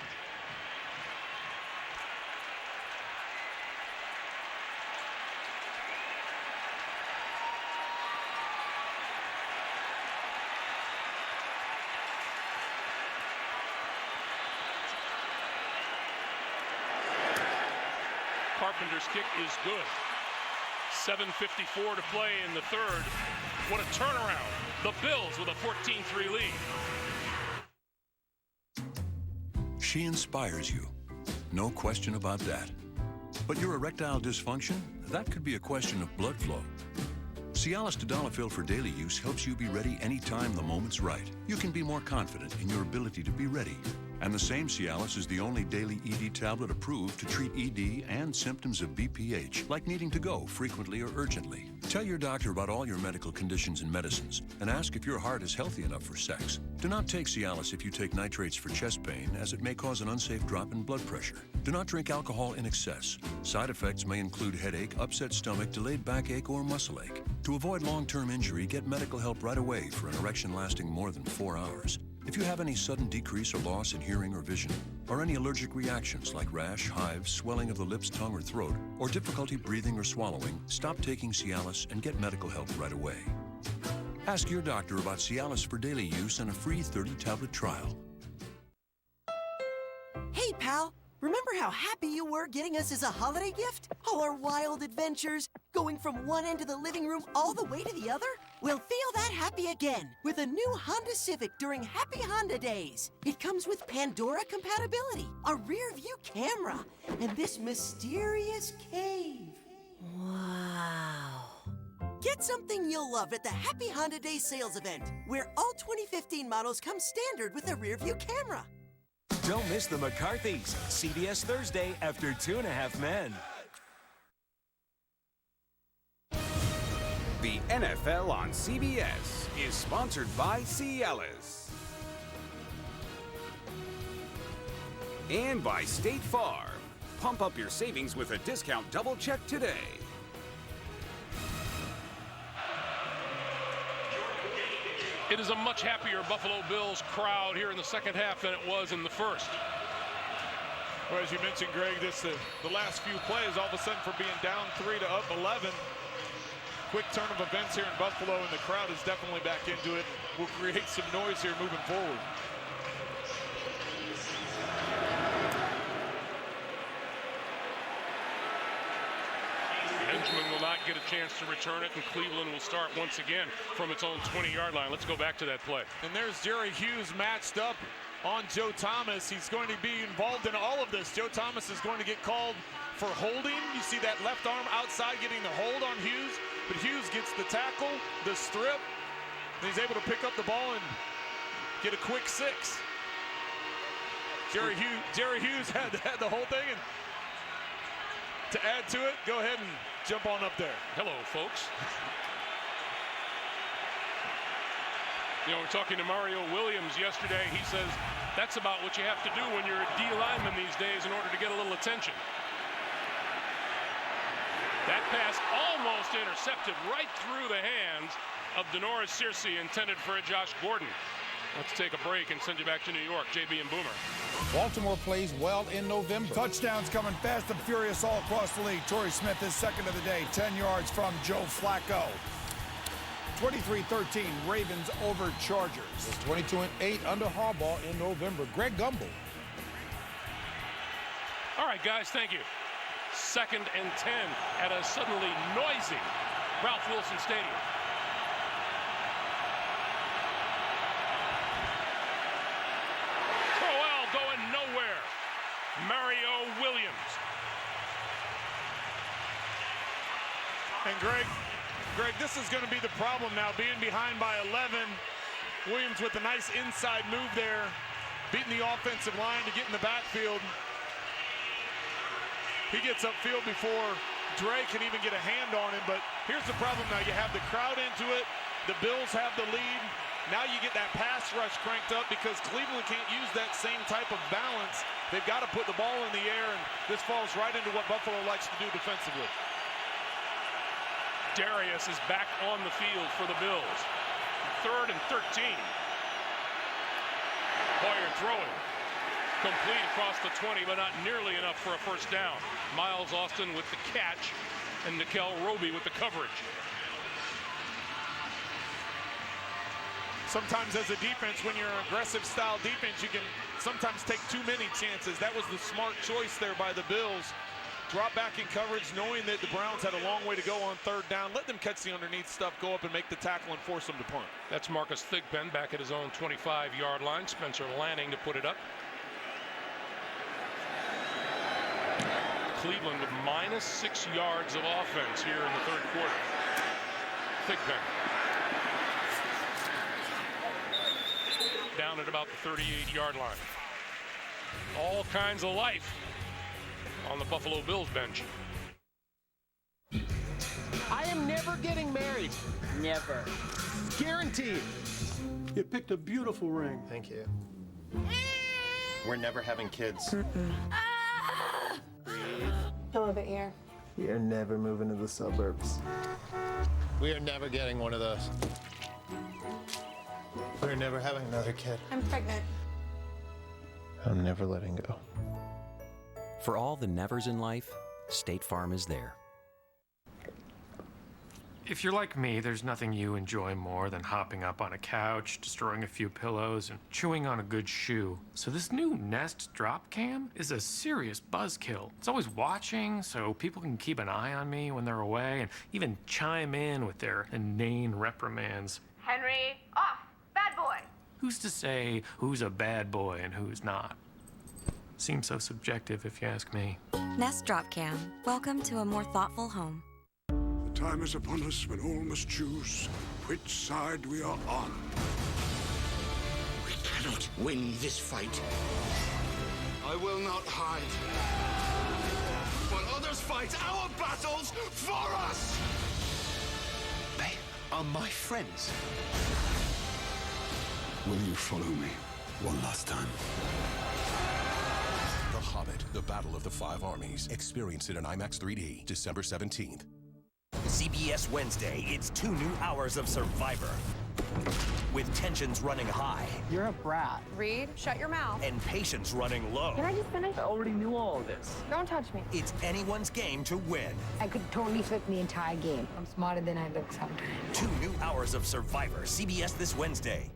Carpenter's kick is good. 7:54 to play in the 3rd. What a turnaround. The Bills with a 14-3 lead. She inspires you. No question about that. But your erectile dysfunction? That could be a question of blood flow. Cialis Tadalafil for daily use helps you be ready anytime the moment's right. You can be more confident in your ability to be ready. And the same Cialis is the only daily ED tablet approved to treat ED and symptoms of BPH, like needing to go frequently or urgently. Tell your doctor about all your medical conditions and medicines, and ask if your heart is healthy enough for sex. Do not take Cialis if you take nitrates for chest pain, as it may cause an unsafe drop in blood pressure. Do not drink alcohol in excess. Side effects may include headache, upset stomach, delayed backache, or muscle ache. To avoid long-term injury, get medical help right away for an erection lasting more than 4 hours. If you have any sudden decrease or loss in hearing or vision, or any allergic reactions like rash, hives, swelling of the lips, tongue, or throat, or difficulty breathing or swallowing, stop taking Cialis and get medical help right away. Ask your doctor about Cialis for daily use and a free 30-tablet trial. Hey, pal. Remember how happy you were getting us as a holiday gift? All our wild adventures, going from one end of the living room all the way to the other? Well, feel that happy again with a new Honda Civic during Happy Honda Days. It comes with Pandora compatibility, a rear-view camera, and this mysterious cave. Wow. Get something you'll love at the Happy Honda Days sales event, where all 2015 models come standard with a rear-view camera. Don't miss the McCarthys, CBS Thursday after 2.5 Men. The NFL on CBS is sponsored by Cialis. And by State Farm. Pump up your savings with a discount double check today. It is a much happier Buffalo Bills crowd here in the second half than it was in the first. Well, as you mentioned, Greg, this the last few plays, all of a sudden from being down 3 to up 11. Quick turn of events here in Buffalo, and the crowd is definitely back into it. Will create some noise here moving forward. Benjamin will not get a chance to return it, and Cleveland will start once again from its own 20-yard line. Let's go back to that play. And there's Jerry Hughes matched up on Joe Thomas. He's going to be involved in all of this. Joe Thomas is going to get called for holding. You see that left arm outside getting the hold on Hughes, but Hughes gets the tackle, the strip, and he's able to pick up the ball and get a quick 6. Jerry Hughes had the whole thing, and to add to it, go ahead and jump on up there. Hello, folks. You know, we're talking to Mario Williams yesterday. He says that's about what you have to do when you're a D lineman these days in order to get a little attention. That pass almost intercepted right through the hands of Denoris Searcy, intended for Josh Gordon. Let's take a break and send you back to New York. JB and Boomer. Baltimore plays well in November. Touchdowns coming fast and furious all across the league. Torrey Smith is second of the day, 10 yards from Joe Flacco. 23-13, Ravens over Chargers. It's 22-8 under Harbaugh in November. Greg Gumbel. All right, guys, thank you. 2nd and 10 at a suddenly noisy Ralph Wilson Stadium. Crowell going nowhere. Mario Williams. And Greg, this is going to be the problem now, being behind by 11. Williams with a nice inside move there, beating the offensive line to get in the backfield. He gets upfield before Dre can even get a hand on him, but here's the problem now. You have the crowd into it. The Bills have the lead. Now you get that pass rush cranked up because Cleveland can't use that same type of balance. They've got to put the ball in the air, and this falls right into what Buffalo likes to do defensively. Darius is back on the field for the Bills. 3rd and 13. Hoyer throwing. Complete across the 20, but not nearly enough for a first down. Miles Austin with the catch, and Nickel Roby with the coverage. Sometimes as a defense, when you're an aggressive style defense, you can sometimes take too many chances. That was the smart choice there by the Bills. Drop back in coverage, knowing that the Browns had a long way to go on 3rd down. Let them catch the underneath stuff, go up and make the tackle and force them to punt. That's Marcus Thigpen back at his own 25-yard line. Spencer Lanning to put it up. Cleveland with -6 yards of offense here in the 3rd quarter. Thigpen. Down at about the 38-yard line. all kinds of life on the Buffalo Bills bench. I am never getting married. Never. Guaranteed. You picked a beautiful ring. Thank you. We're never having kids. A little bit here. We are never moving to the suburbs. We are never getting one of those. We're never having another kid. I'm pregnant. I'm never letting go. For all the nevers in life, State Farm is there. If you're like me, there's nothing you enjoy more than hopping up on a couch, destroying a few pillows, and chewing on a good shoe. So this new Nest drop cam is a serious buzzkill. It's always watching, so people can keep an eye on me when they're away and even chime in with their inane reprimands. Henry, off! Bad boy! Who's to say who's a bad boy and who's not? Seems so subjective if you ask me. Nest Drop Cam. Welcome to a more thoughtful home. The time is upon us when all must choose which side we are on. We cannot win this fight. I will not hide. While others fight our battles for us! They are my friends. Will you follow me one last time? The Hobbit, The Battle of the Five Armies. Experience it in IMAX 3D, December 17th. CBS Wednesday, it's 2 new hours of Survivor. With tensions running high. You're a brat. Reed, shut your mouth. And patience running low. Can I just finish? I already knew all of this. Don't touch me. It's anyone's game to win. I could totally flip the entire game. I'm smarter than I look sometimes. 2 new hours of Survivor, CBS this Wednesday.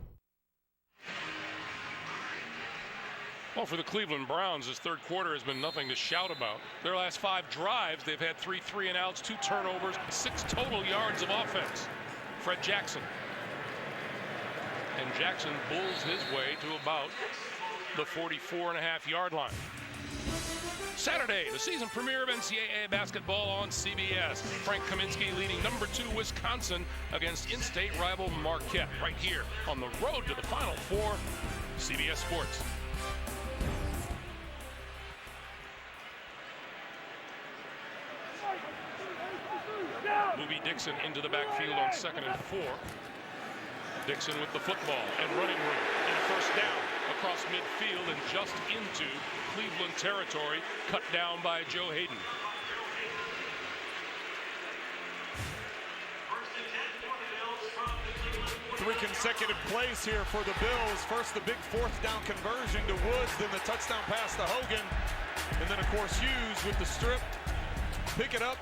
Well, for the Cleveland Browns, this third quarter has been nothing to shout about. Their last 5 drives, they've had 3 3-and-outs, 2 turnovers, 6 total yards of offense. Fred Jackson. And Jackson bulls his way to about the 44.5-yard line. Saturday, the season premiere of NCAA basketball on CBS. Frank Kaminsky leading number 2 Wisconsin against in-state rival Marquette. Right here on the road to the Final Four, CBS Sports. Movie Dixon into the backfield on 2nd and 4. Dixon with the football and running room and a first down across midfield and just into Cleveland territory, cut down by Joe Hayden. Three consecutive plays here for the Bills. First, the big 4th down conversion to Woods, then the touchdown pass to Hogan, and then, of course, Hughes with the strip. Pick it up.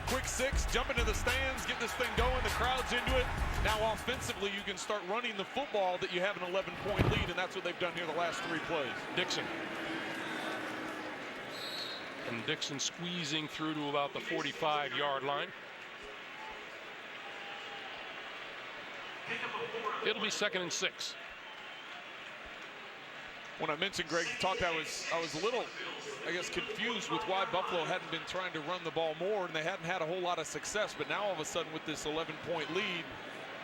Quick 6, jump into the stands, get this thing going, the crowd's into it. Now offensively, you can start running the football that you have an 11-point lead, and that's what they've done here the last 3 plays. Dixon. And Dixon squeezing through to about the 45-yard line. It'll be 2nd and 6. When I mentioned Greg talked, I was a little, I guess, confused with why Buffalo hadn't been trying to run the ball more, and they hadn't had a whole lot of success. But now all of a sudden with this 11-point lead,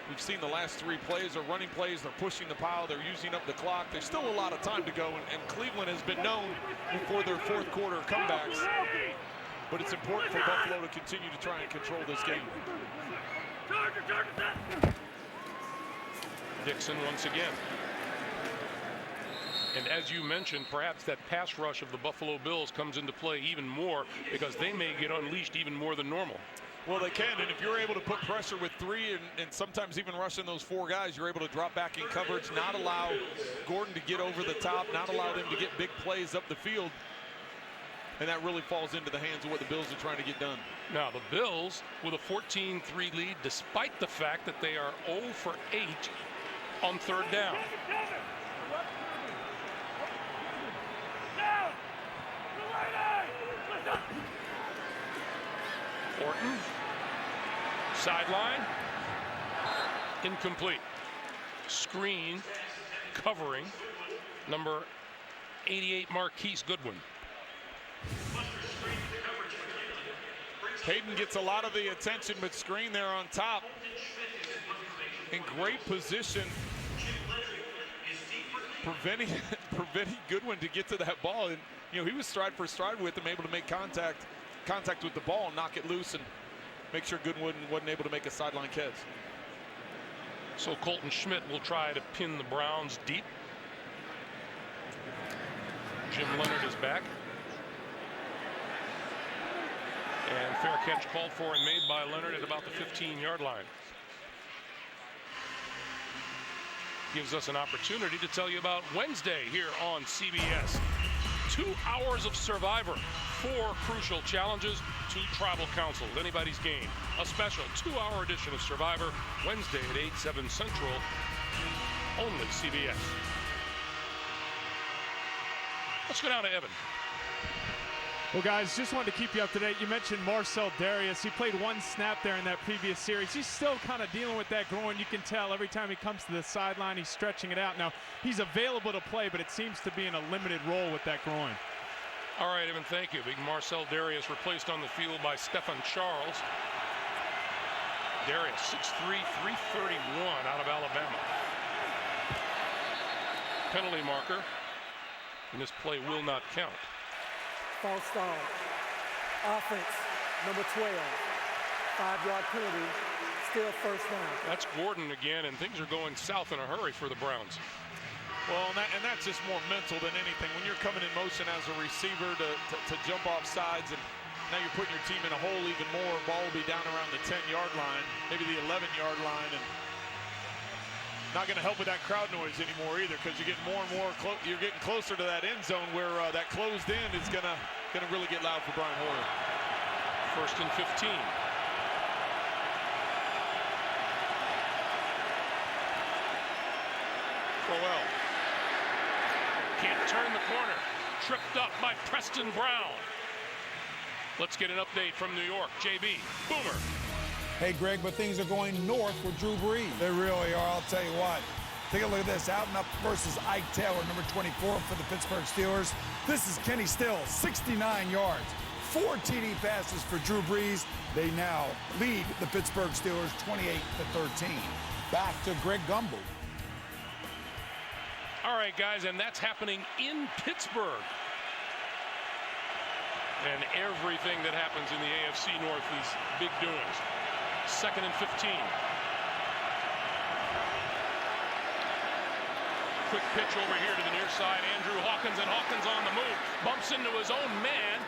we've seen the last 3 plays are running plays. They're pushing the pile. They're using up the clock. There's still a lot of time to go, and Cleveland has been known for their 4th quarter comebacks. But it's important for Buffalo to continue to try and control this game. Dixon once again. And as you mentioned, perhaps that pass rush of the Buffalo Bills comes into play even more because they may get unleashed even more than normal. Well, they can, and if you're able to put pressure with 3 and sometimes even rushing those 4 guys, you're able to drop back in coverage, not allow Gordon to get over the top, not allow them to get big plays up the field. And that really falls into the hands of what the Bills are trying to get done. Now, the Bills with a 14-3 lead, despite the fact that they are 0 for 8 on 3rd down. Orton, sideline, incomplete. Screen, covering, number 88, Marquise Goodwin. Hayden gets a lot of the attention, but screen there on top. In great position, preventing Goodwin to get to that ball. And, you know, he was stride for stride with him, able to make contact with the ball, knock it loose, and make sure Goodwin wasn't able to make a sideline catch. So Colton Schmidt will try to pin the Browns deep. Jim Leonard is back. And fair catch called for and made by Leonard at about the 15-yard line. Gives us an opportunity to tell you about Wednesday here on CBS. 2 hours of Survivor, 4 crucial challenges, 2 tribal councils, anybody's game. A special 2-hour edition of Survivor, Wednesday at 8, 7 Central, only CBS. Let's go down to Evan. Well, guys, just wanted to keep you up to date. You mentioned Marcel Darius. He played 1 snap there in that previous series. He's still kind of dealing with that groin. You can tell every time he comes to the sideline, he's stretching it out. Now, he's available to play, but it seems to be in a limited role with that groin. All right, Evan, thank you. Big Marcel Darius replaced on the field by Stephen Charles. Darius, 6'3", 331 out of Alabama. Penalty marker, and this play will not count. False start. Offense, number 12. 5-yard penalty, still first down. That's Gordon again, and things are going south in a hurry for the Browns. Well, and that's just more mental than anything. When you're coming in motion as a receiver to jump off sides, and now you're putting your team in a hole even more. Ball will be down around the 10-yard line, maybe the 11-yard line, and not going to help with that crowd noise anymore either, because you're getting more and more you're getting closer to that end zone where that closed end is going to really get loud for Brian Hoyer. 1st and 15. Crowell can't turn the corner. Tripped up by Preston Brown. Let's get an update from New York. JB, Boomer. Hey, Greg, but things are going north with Drew Brees. They really are, I'll tell you what. Take a look at this. Out and up versus Ike Taylor, number 24 for the Pittsburgh Steelers. This is Kenny Stills, 69 yards. 4 TD passes for Drew Brees. They now lead the Pittsburgh Steelers 28-13. Back to Greg Gumbel. All right, guys, and that's happening in Pittsburgh. And everything that happens in the AFC North is big doings. 2nd and 15. Quick pitch over here to the near side. Andrew Hawkins, and Hawkins on the move. Bumps into his own man.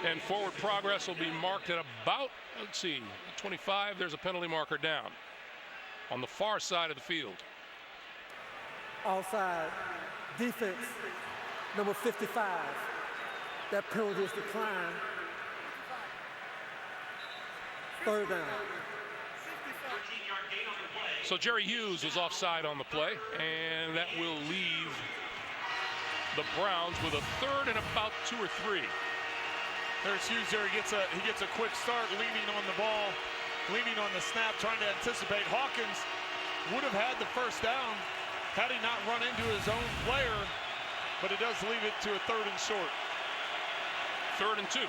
And forward progress will be marked at about, let's see, 25. There's a penalty marker down on the far side of the field. Offside. Defense, number 55. That penalty is declined. 3rd down. So Jerry Hughes was offside on the play, and that will leave the Browns with a 3rd and about 2 or 3. There's Hughes there. He gets a quick start, leaning on the ball, leaning on the snap, trying to anticipate. Hawkins would have had the first down had he not run into his own player, but it does leave it to a 3rd and short. 3rd and 2.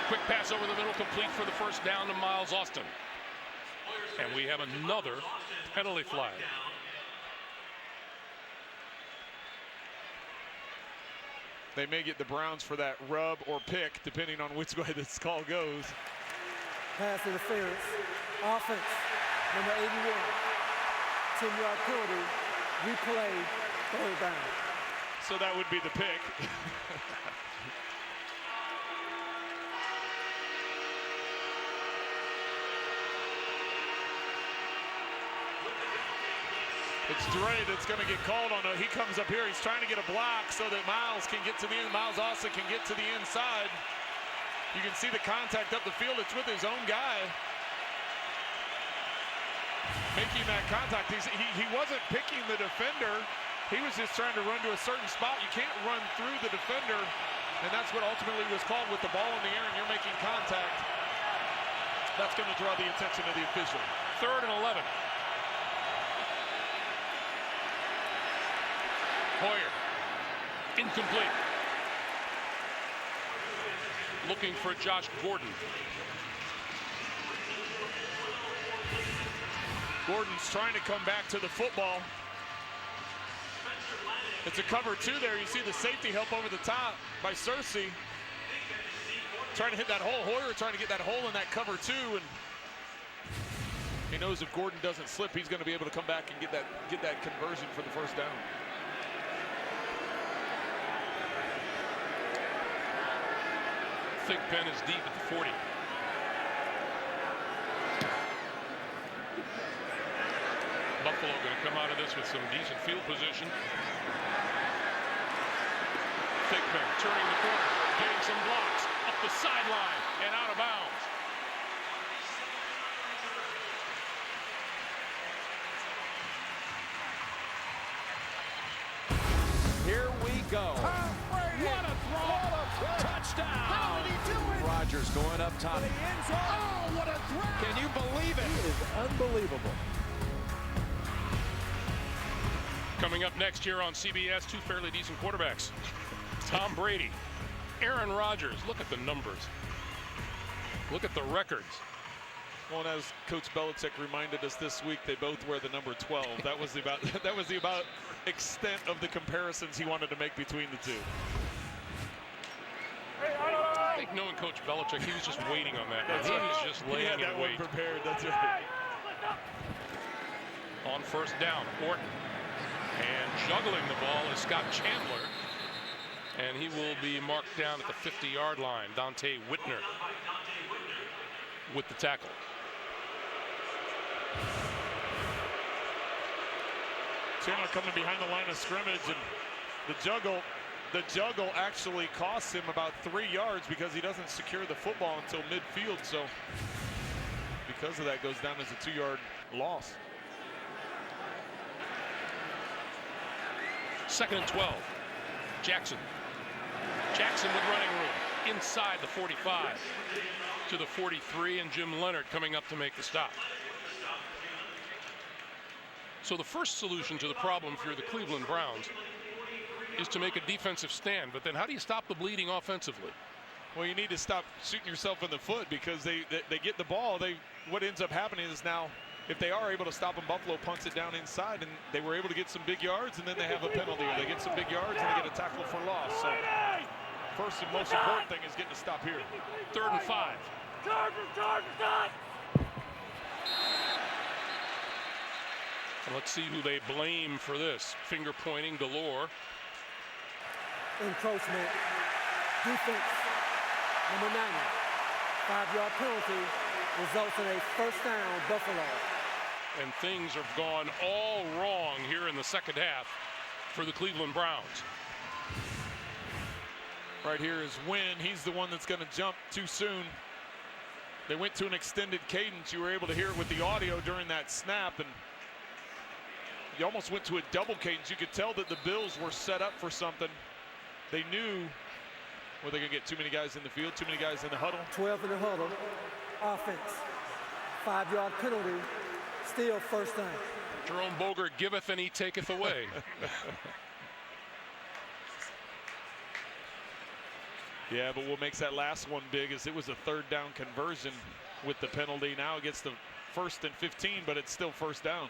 Quick pass over the middle, complete for the first down to Miles Austin. And we have another penalty flag. They may get the Browns for that rub or pick, depending on which way this call goes. Pass interference. Offense, number 81. 10-yard penalty. Replay, 3rd down. So that would be the pick. It's Dre that's going to get called on. He comes up here. He's trying to get a block so that Miles can get to the end. Miles Austin can get to the inside. You can see the contact up the field. It's with his own guy making that contact. He wasn't picking the defender. He was just trying to run to a certain spot. You can't run through the defender, and that's what ultimately was called with the ball in the air and you're making contact. That's going to draw the attention of the official. 3rd and 11. Hoyer, incomplete. looking for Josh Gordon. Gordon's trying to come back to the football. It's a cover 2 there. You see the safety help over the top by Cersei. Trying to hit that hole. Hoyer trying to get that hole in that cover 2, and he knows if Gordon doesn't slip, he's going to be able to come back and get that conversion for the first down. Thigpen is deep at the 40. Buffalo going to come out of this with some decent field position. Thigpen turning the corner, getting some blocks up the sideline and out of bounds. Here we go. What a throw! Touchdown! How did he do it? Rodgers going up top. Oh, what a throw! Can you believe it? He is unbelievable. Coming up next here on CBS, 2 fairly decent quarterbacks. Tom Brady, Aaron Rodgers. Look at the numbers. Look at the records. Well, and as Coach Belichick reminded us this week, they both wear the number 12. That was the about extent of the comparisons he wanted to make between the two. I think knowing Coach Belichick, he was just waiting on that. He was just laying that in wait. one prepared. That's right. On first down, Orton. And juggling the ball is Scott Chandler. And he will be marked down at the 50-yard line. Dante Whitner with the tackle. Chandler coming behind the line of scrimmage, and the juggle actually costs him about 3 yards because he doesn't secure the football until midfield. So because of that, goes down as a 2-yard loss. 2nd and 12. Jackson with running room inside the 45 to the 43, and Jim Leonard coming up to make the stop. So the first solution to the problem for the Cleveland Browns is to make a defensive stand, but then how do you stop the bleeding offensively? Well, you need to stop shooting yourself in the foot, because they get the ball. What ends up happening is now, if they are able to stop them, Buffalo punts it down inside, and they were able to get some big yards, and then they have a penalty, or they get some big yards and they get a tackle for loss. So first and most important thing is getting to stop here. 3rd and 5. And let's see who they blame for this. Finger pointing galore. Encroachment. Defense. Number 90. 5-yard penalty results in a first down, Buffalo. And things have gone all wrong here in the second half for the Cleveland Browns. Right here is Wynn. He's the one that's going to jump too soon. They went to an extended cadence. You were able to hear it with the audio during that snap, and you almost went to a double cadence. You could tell that the Bills were set up for something. They knew, well, they're going to get too many guys in the field, too many guys in the huddle. 12 in the huddle. Offense. 5-yard penalty. Still first down. Jerome Boger giveth and he taketh away. Yeah, but what makes that last one big is it was a 3rd down conversion with the penalty. Now it gets the 1st and 15, but it's still first down.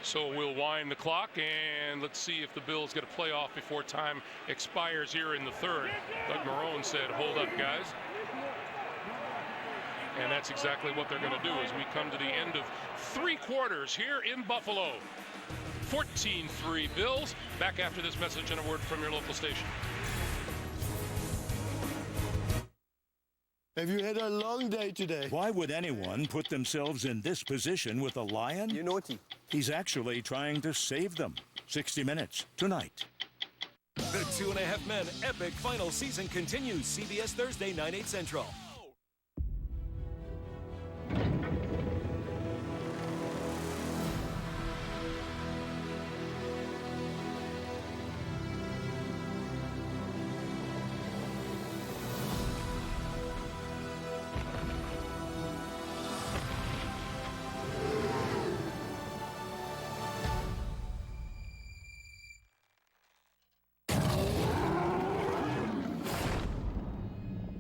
So we'll wind the clock, and let's see if the Bills get a playoff before time expires here in the 3rd. Doug Marrone said, hold up, guys. And that's exactly what they're going to do as we come to the end of 3 quarters here in Buffalo. 14-3 Bills. Back after this message and a word from your local station. Have you had a long day today? Why would anyone put themselves in this position with a lion? You're naughty. He's actually trying to save them. 60 Minutes, tonight. The 2.5 Men epic final season continues. CBS Thursday, 9/8 Central.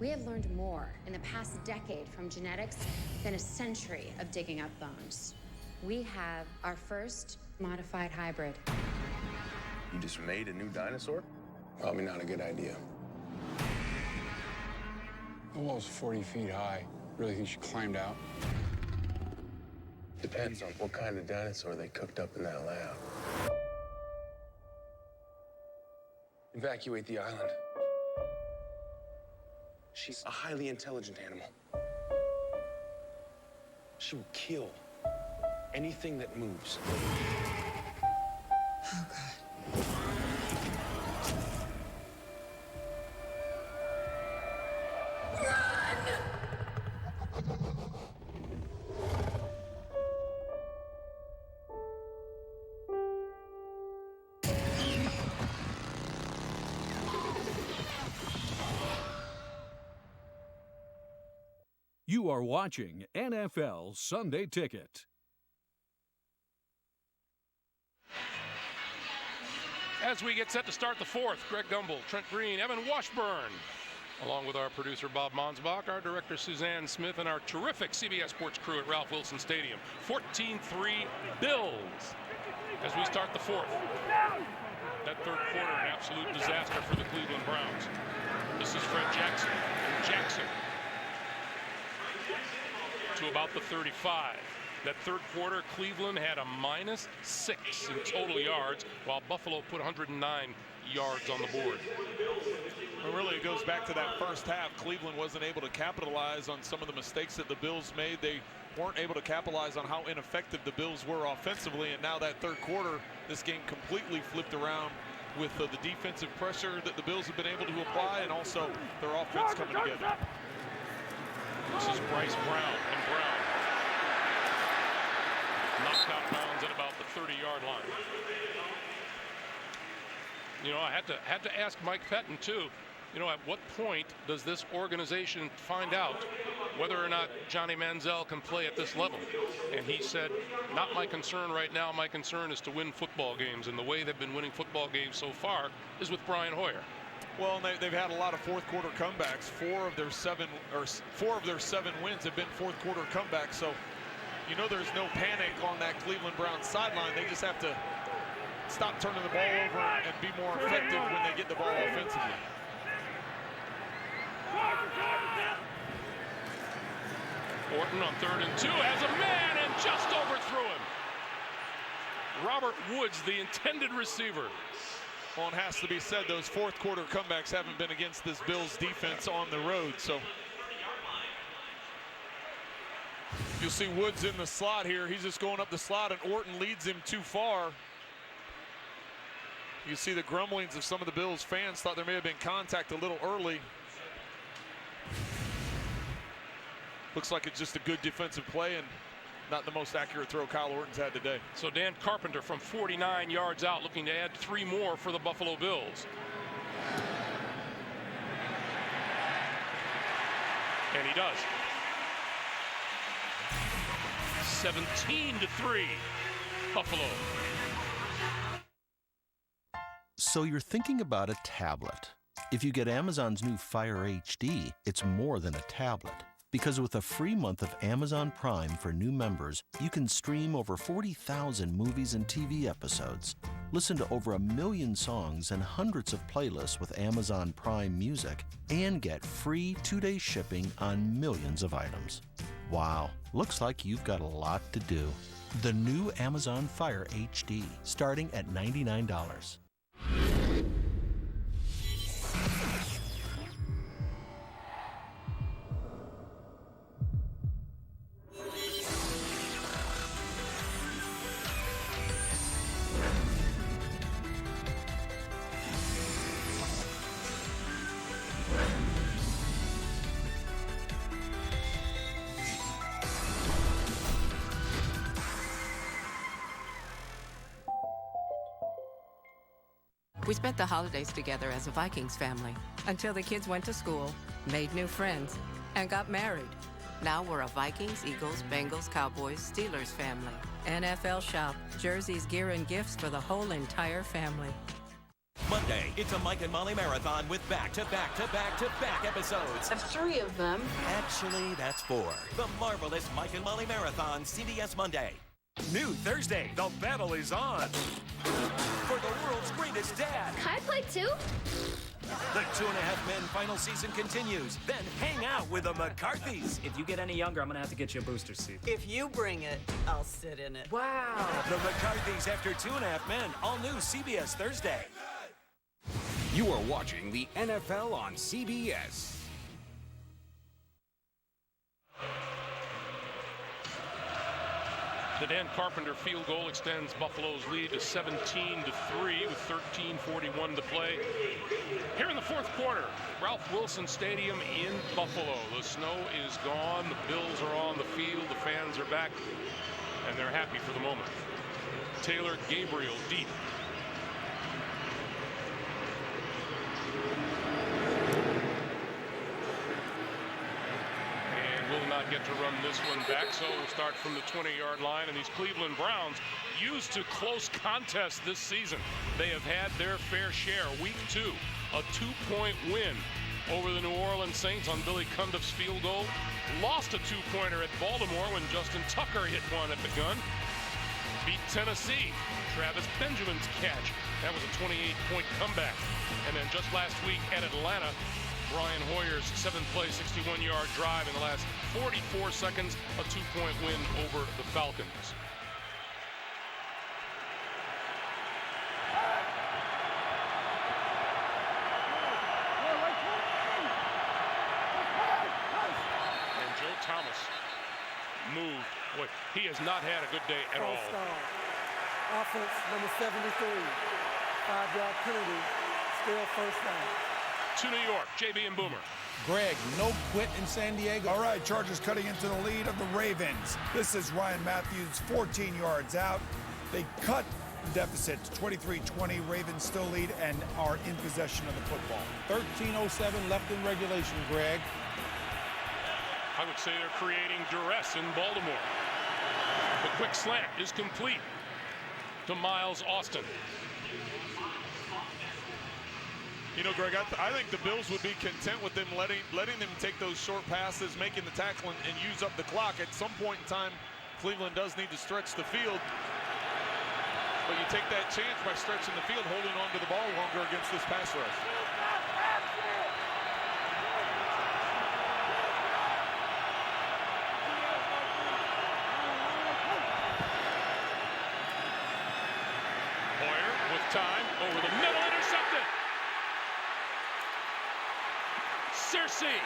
We have learned more in the past decade from genetics than a century of digging up bones. We have our first modified hybrid. You just made a new dinosaur? Probably not a good idea. The wall's 40 feet high. Really think she climbed out? Depends on what kind of dinosaur they cooked up in that lab. Evacuate the island. She's a highly intelligent animal. She will kill anything that moves. Oh, God. You are watching NFL Sunday Ticket. As we get set to start the fourth, Greg Gumbel, Trent Green, Evan Washburn, along with our producer Bob Monsbach, our director Suzanne Smith, and our terrific CBS Sports crew at Ralph Wilson Stadium. 14-3 Bills as we start the fourth. That third quarter, an absolute disaster for the Cleveland Browns. This is Fred Jackson. Jackson to about the 35. That third quarter, Cleveland had a -6 in total yards, while Buffalo put 109 yards on the board. Well, really, it goes back to that first half. Cleveland wasn't able to capitalize on some of the mistakes that the Bills made. They weren't able to capitalize on how ineffective the Bills were offensively, and now that third quarter, this game completely flipped around with the defensive pressure that the Bills have been able to apply, and also their offense coming together. This is Bryce Brown, and Brown knocked out bounds at about the 30-yard line. You know, I had to ask Mike Pettin too. You know, at what point does this organization find out whether or not Johnny Manziel can play at this level? And he said, not my concern right now. My concern is to win football games, and the way they've been winning football games so far is with Brian Hoyer. Well, and they've had a lot of fourth quarter comebacks. Four of their seven wins have been fourth quarter comebacks. So, you know, there's no panic on that Cleveland Browns sideline. They just have to stop turning the ball over and be more effective when they get the ball offensively. Orton on 3rd and 2 has a man and just overthrew him. Robert Woods, the intended receiver. Well, it has to be said, those fourth quarter comebacks haven't been against this Bills defense on the road. So you'll see Woods in the slot here. He's just going up the slot, and Orton leads him too far. You see the grumblings of some of the Bills fans. Thought there may have been contact a little early. Looks like it's just a good defensive play and not the most accurate throw Kyle Orton's had today. So Dan Carpenter from 49 yards out, looking to add 3 more for the Buffalo Bills. And he does. 17-3, Buffalo. So you're thinking about a tablet. If you get Amazon's new Fire HD, it's more than a tablet. Because with a free month of Amazon Prime for new members, you can stream over 40,000 movies and TV episodes, listen to over 1 million songs and hundreds of playlists with Amazon Prime Music, and get free 2-day shipping on millions of items. Wow, looks like you've got a lot to do. The new Amazon Fire HD, starting at $99. We spent the holidays together as a Vikings family until the kids went to school, made new friends, and got married. Now we're a Vikings, Eagles, Bengals, Cowboys, Steelers family. NFL Shop, jerseys, gear, and gifts for the whole entire family. Monday, it's a Mike and Molly marathon with back-to-back-to-back-to-back episodes. Of 3 of them. Actually, that's 4. The marvelous Mike and Molly marathon, CBS Monday. New Thursday, the battle is on for the world's greatest dad. Can I play too? The 2.5 Men final season continues. Then hang out with the McCarthys. If you get any younger, I'm gonna have to get you a booster seat. If you bring it, I'll sit in it. Wow. The McCarthys after 2.5 Men, all new CBS Thursday. You are watching the NFL on CBS. The Dan Carpenter field goal extends Buffalo's lead to 17-3 with 13:41 to play. Here in the fourth quarter, Ralph Wilson Stadium in Buffalo. The snow is gone. The Bills are on the field. The fans are back, and they're happy for the moment. Taylor Gabriel deep. Will not get to run this one back, so we'll start from the 20-yard line. And these Cleveland Browns, used to close contests this season, they have had their fair share. Week 2, a 2-point win over the New Orleans Saints on Billy Cundiff's field goal. Lost a 2-pointer at Baltimore when Justin Tucker hit one at the gun. Beat Tennessee, Travis Benjamin's catch. That was a 28-point comeback. And then just last week at Atlanta, Brian Hoyer's 7-play, 61-yard drive in the last 44 seconds, a 2-point win over the Falcons. And Joe Thomas moved. Boy, he has not had a good day at all. Offense number 73, 5-yard penalty, still first down. To New York, JB and Boomer. Greg, no quit in San Diego. All right, Chargers cutting into the lead of the Ravens. This is Ryan Matthews, 14 yards out. They cut the deficit to 23-20. Ravens still lead and are in possession of the football. 13:07 left in regulation, Greg. I would say they're creating duress in Baltimore. The quick slant is complete to Miles Austin. You know, Greg, I think the Bills would be content with them letting them take those short passes, making the tackle, and use up the clock. At some point in time, Cleveland does need to stretch the field. But you take that chance by stretching the field, holding on to the ball longer against this pass rush. Hoyer with time, over the middle, intercepted. Cersei.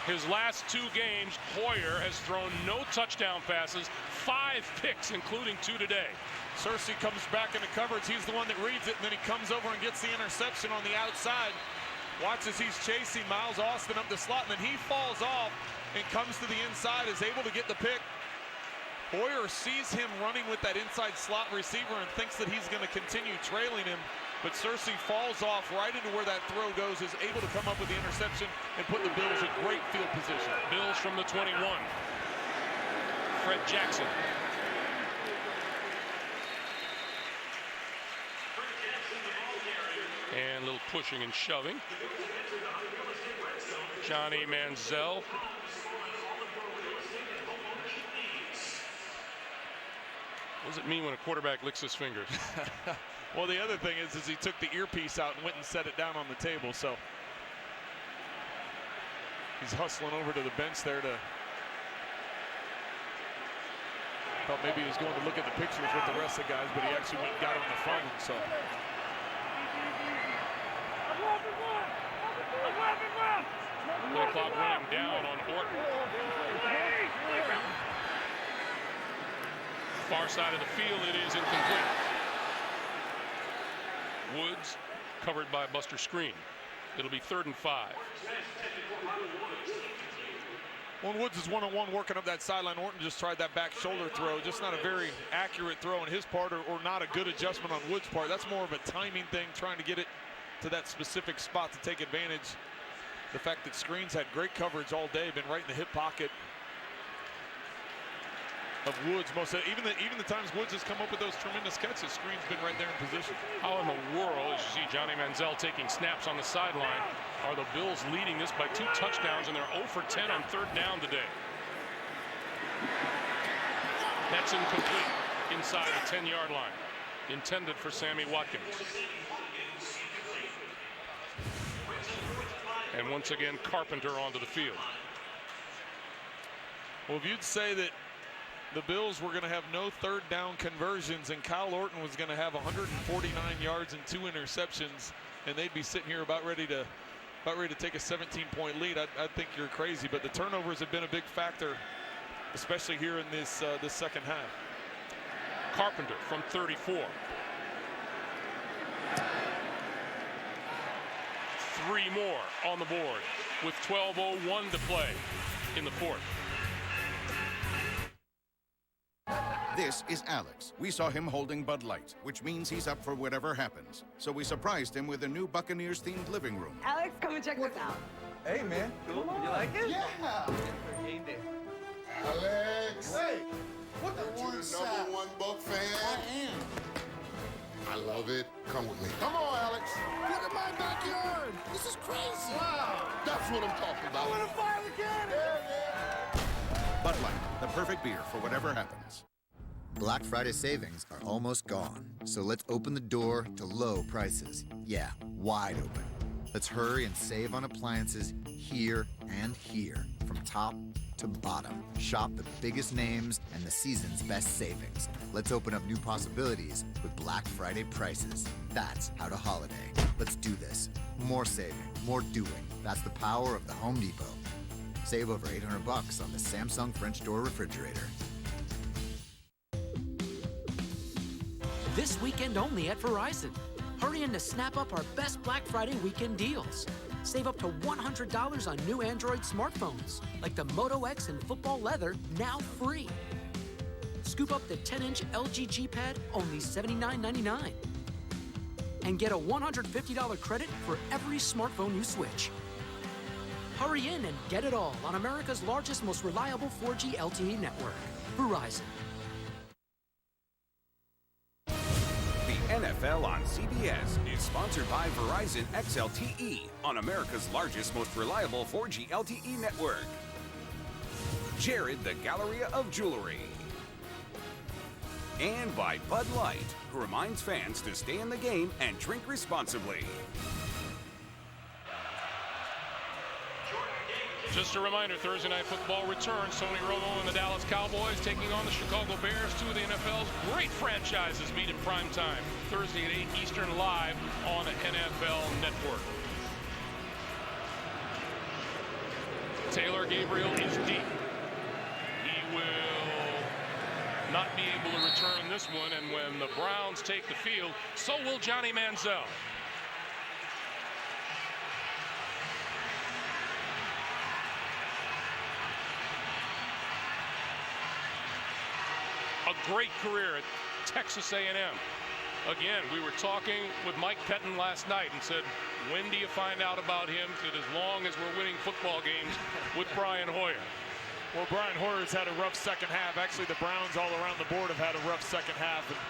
His last 2 games, Hoyer has thrown no touchdown passes, 5 picks, including 2 today. Cersei comes back into coverage. He's the one that reads it, and then he comes over and gets the interception on the outside. Watches he's chasing Miles Austin up the slot, and then he falls off and comes to the inside, is able to get the pick. Hoyer sees him running with that inside slot receiver and thinks that he's going to continue trailing him. But Cersei falls off right into where that throw goes, is able to come up with the interception and put the Bills in great field position. Bills from the 21. Fred Jackson. And a little pushing and shoving. Johnny Manziel. What does it mean when a quarterback licks his fingers? Well, the other thing is he took the earpiece out and went and set it down on the table. So he's hustling over to the bench there to. Thought maybe he was going to look at the pictures with the rest of the guys, but he actually went and got on the phone. So. Play clock running down on Orton. Far side of the field, it is incomplete. Woods covered by Buster Screen. It'll be 3rd and 5. When Woods is one-on-one working up that sideline, Orton just tried that back shoulder throw. Just not a very accurate throw on his part, or not a good adjustment on Woods' part. That's more of a timing thing, trying to get it to that specific spot to take advantage. The fact that screens had great coverage all day, been right in the hip pocket of Woods. Even the times Woods has come up with those tremendous catches, screen's been right there in position. How in the world, as you see Johnny Manziel taking snaps on the sideline, are the Bills leading this by 2 touchdowns, and they're 0 for 10 on 3rd down today. That's incomplete inside the 10-yard line, intended for Sammy Watkins. And once again, Carpenter onto the field. Well, if you'd say that the Bills were going to have no 3rd down conversions and Kyle Orton was going to have 149 yards and 2 interceptions, and they'd be sitting here about ready to take a 17-point lead, I think you're crazy. But the turnovers have been a big factor, especially here in this second half. Carpenter from 34. 3 more on the board with 12:01 to play in the 4th. This is Alex. We saw him holding Bud Light, which means he's up for whatever happens. So we surprised him with a new Buccaneers-themed living room. Alex, come and check this out. Hey, man. Cool. You like it? Yeah. Game day. Alex. Hey. What the one number 1 Buck fan? I am. I love it. Come with me. Come on, Alex. Look at my backyard. This is crazy. Wow. That's what I'm talking about. I want to fire again. Yeah. Bud Light, the perfect beer for whatever happens. Black Friday savings are almost gone, so let's open the door to low prices. Yeah, wide open. Let's hurry and save on appliances here and here, from top to bottom. Shop the biggest names and the season's best savings. Let's open up new possibilities with Black Friday prices. That's how to holiday. Let's do this. More saving, more doing. That's the power of the Home Depot. Save over $800 on the Samsung French door refrigerator. This weekend only at Verizon. Hurry in to snap up our best Black Friday weekend deals. Save up to $100 on new Android smartphones, like the Moto X and Football Leather, now free. Scoop up the 10-inch LG G Pad, only $79.99. And get a $150 credit for every smartphone you switch. Hurry in and get it all on America's largest, most reliable 4G LTE network, Verizon. NFL on CBS is sponsored by Verizon XLTE on America's largest, most reliable 4G LTE network. Jared, the Galleria of Jewelry. And by Bud Light, who reminds fans to stay in the game and drink responsibly. Just a reminder, Thursday Night Football returns. Tony Romo and the Dallas Cowboys taking on the Chicago Bears, 2 of the NFL's great franchises meet in prime time. Thursday at 8 Eastern, live on the NFL Network. Taylor Gabriel is deep. He will not be able to return this one, and when the Browns take the field, so will Johnny Manziel. A great career at Texas A&M. Again, we were talking with Mike Pettin last night and said, when do you find out about him? That as long as we're winning football games with Brian Hoyer. Well, Brian Hoyer's had a rough second half. Actually, the Browns all around the board have had a rough second half. And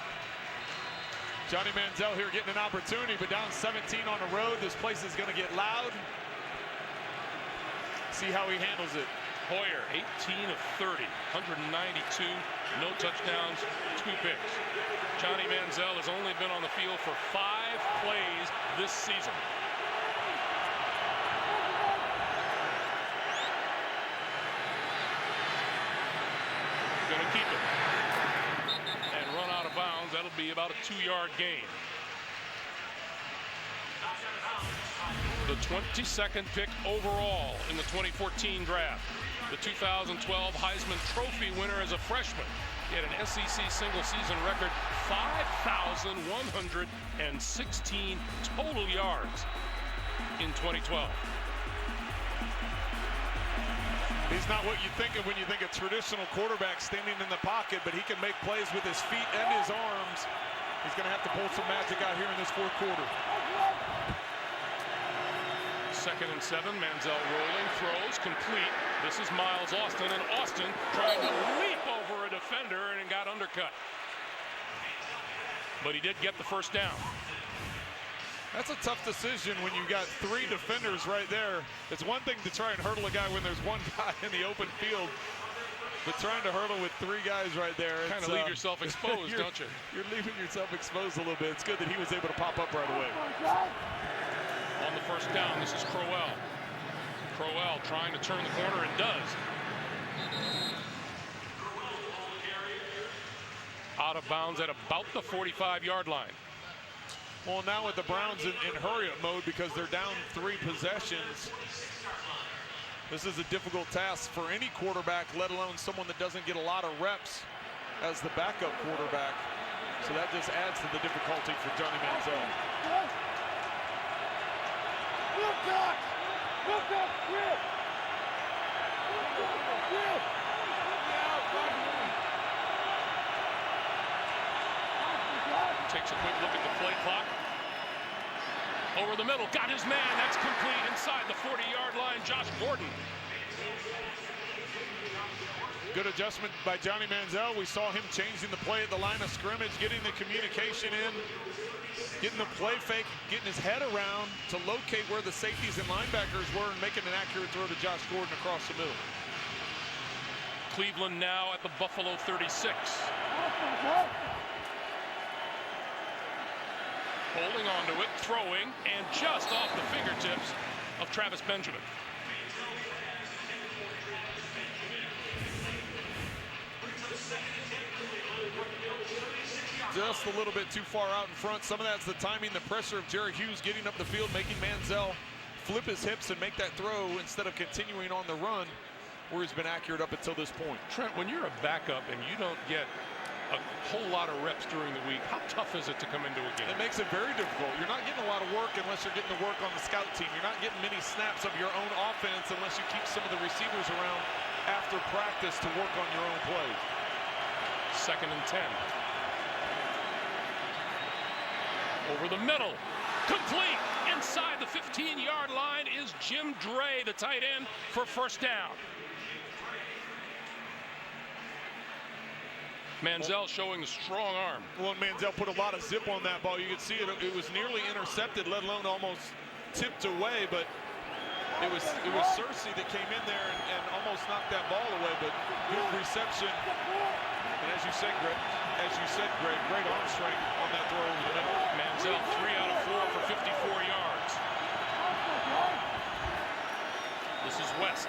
Johnny Manziel here getting an opportunity, but down 17 on the road. This place is going to get loud. See how he handles it. Hoyer, 18 of 30, 192, no touchdowns, 2 picks. Johnny Manziel has only been on the field for 5 plays this season. Gonna keep it and run out of bounds. That'll be about a 2-yard gain. The 22nd pick overall in the 2014 draft. The 2012 Heisman Trophy winner as a freshman. He had an SEC single-season record, 5,116 total yards in 2012. He's not what you think of when you think a traditional quarterback standing in the pocket, but he can make plays with his feet and his arms. He's going to have to pull some magic out here in this fourth quarter. 2nd and 7. Manziel rolling, throws, complete. This is Miles Austin, and Austin trying to leap over a defender and got undercut. But he did get the first down. That's a tough decision when you got 3 defenders right there. It's one thing to try and hurdle a guy when there's one guy in the open field, but trying to hurdle with 3 guys right there. Kind of leave yourself exposed, don't you? You're leaving yourself exposed a little bit. It's good that he was able to pop up right away. On the first down, this is Crowell. Crowell trying to turn the corner and does. Out of bounds at about the 45-yard line. Well, now with the Browns in hurry-up mode because they're down 3 possessions, this is a difficult task for any quarterback, let alone someone that doesn't get a lot of reps as the backup quarterback. So that just adds to the difficulty for Johnny Manziel. Takes a quick look at the play clock. Over the middle, got his man. That's complete inside the 40-yard line. Josh Gordon. Good adjustment by Johnny Manziel. We saw him changing the play at the line of scrimmage, getting the communication in, getting the play fake, getting his head around to locate where the safeties and linebackers were and making an accurate throw to Josh Gordon across the middle. Cleveland now at the Buffalo 36. Holding on to it, throwing, and just off the fingertips of Travis Benjamin. Just a little bit too far out in front. Some of that's the timing, the pressure of Jerry Hughes getting up the field, making Manziel flip his hips and make that throw instead of continuing on the run where he's been accurate up until this point. Trent, when you're a backup and you don't get a whole lot of reps during the week, how tough is it to come into a game? It makes it very difficult. You're not getting a lot of work unless you're getting to work on the scout team. You're not getting many snaps of your own offense unless you keep some of the receivers around after practice to work on your own plays. 2nd and 10. Over the middle, complete. Inside the 15-yard line is Jim Dre, the tight end, for first down. Manziel showing a strong arm. Well, Manziel put a lot of zip on that ball. You could see it. It was nearly intercepted, let alone almost tipped away. But it was Cersei that came in there and almost knocked that ball away. But good reception. And as you said, Greg, great arm strength on that throw over the middle. Manziel 3 out of 4 for 54 yards. This is West.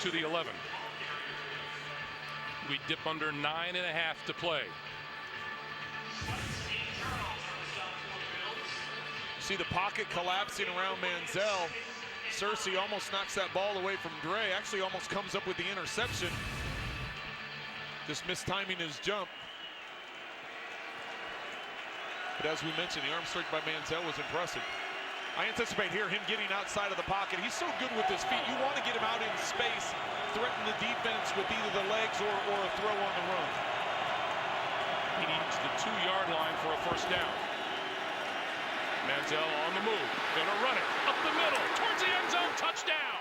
To the 11. We dip under 9.5 to play. See the pocket collapsing around Manziel. Cersei almost knocks that ball away from Dre. Actually almost comes up with the interception. Just mistiming his jump. But as we mentioned, the arm strength by Manziel was impressive. I anticipate here him getting outside of the pocket. He's so good with his feet. You want to get him out in space, threaten the defense with either the legs or a throw on the run. He needs the 2-yard line for a first down. Manziel on the move, gonna run it up the middle, towards the end zone, touchdown.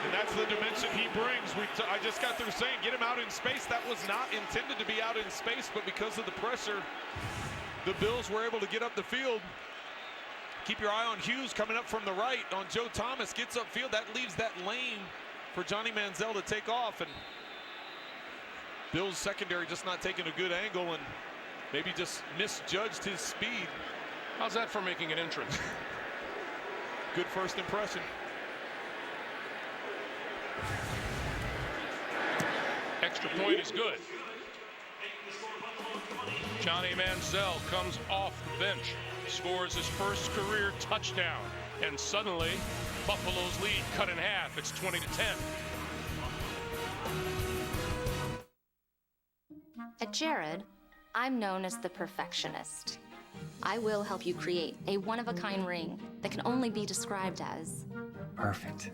And that's the dimension he brings. I just got through saying, get him out in space. That was not intended to be out in space, but because of the pressure, the Bills were able to get up the field. Keep your eye on Hughes coming up from the right on Joe Thomas. Gets upfield. That leaves that lane for Johnny Manziel to take off. And Bills secondary just not taking a good angle and maybe just misjudged his speed. How's that for making an entrance? Good first impression. Extra point is good. Johnny Manziel comes off the bench, scores his first career touchdown, and suddenly Buffalo's lead cut in half. It's 20-10. At Jared, I'm known as the perfectionist. I will help you create a one-of-a-kind ring that can only be described as perfect.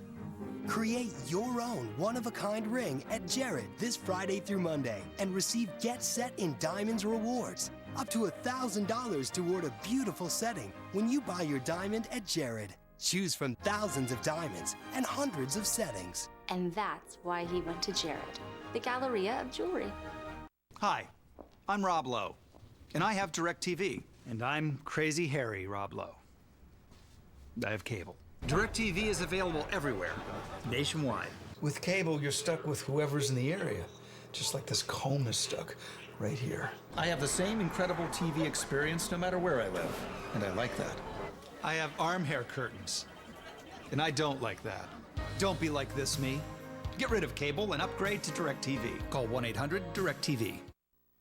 Create your own one-of-a-kind ring at Jared this Friday through Monday and receive Get Set in Diamonds rewards. Up to $1,000 toward a beautiful setting when you buy your diamond at Jared. Choose from thousands of diamonds and hundreds of settings. And that's why he went to Jared, the Galleria of Jewelry. Hi, I'm Rob Lowe, and I have DirecTV. And I'm Crazy Harry Rob Lowe. I have cable. DirecTV is available everywhere, Nationwide. With cable, you're stuck with whoever's in the area, just like this comb is stuck right here. I have the same incredible TV experience no matter where I live, and I like that. I have arm hair curtains, and I don't like that. Don't be like this, me. Get rid of cable and upgrade to DirecTV. Call 1-800-DirecTV.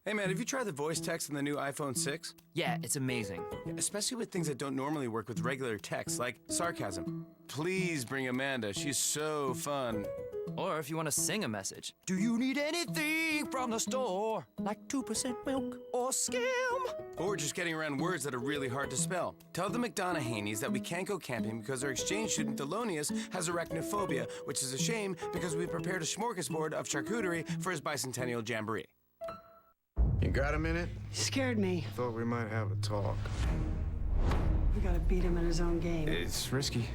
Hey man, have you tried the voice text in the new iPhone 6? Yeah, it's amazing. Especially with things that don't normally work with regular text, like sarcasm. Please bring Amanda, she's so fun. Or if you want to sing a message. Do you need anything from the store? Like 2% milk or skim? Or just getting around words that are really hard to spell. Tell the McDonaghanys that we can't go camping because our exchange student Thelonious has arachnophobia, which is a shame because we prepared a smorgasbord of charcuterie for his bicentennial jamboree. You got a minute? He scared me. Thought we might have a talk. We gotta beat him in his own game. It's risky.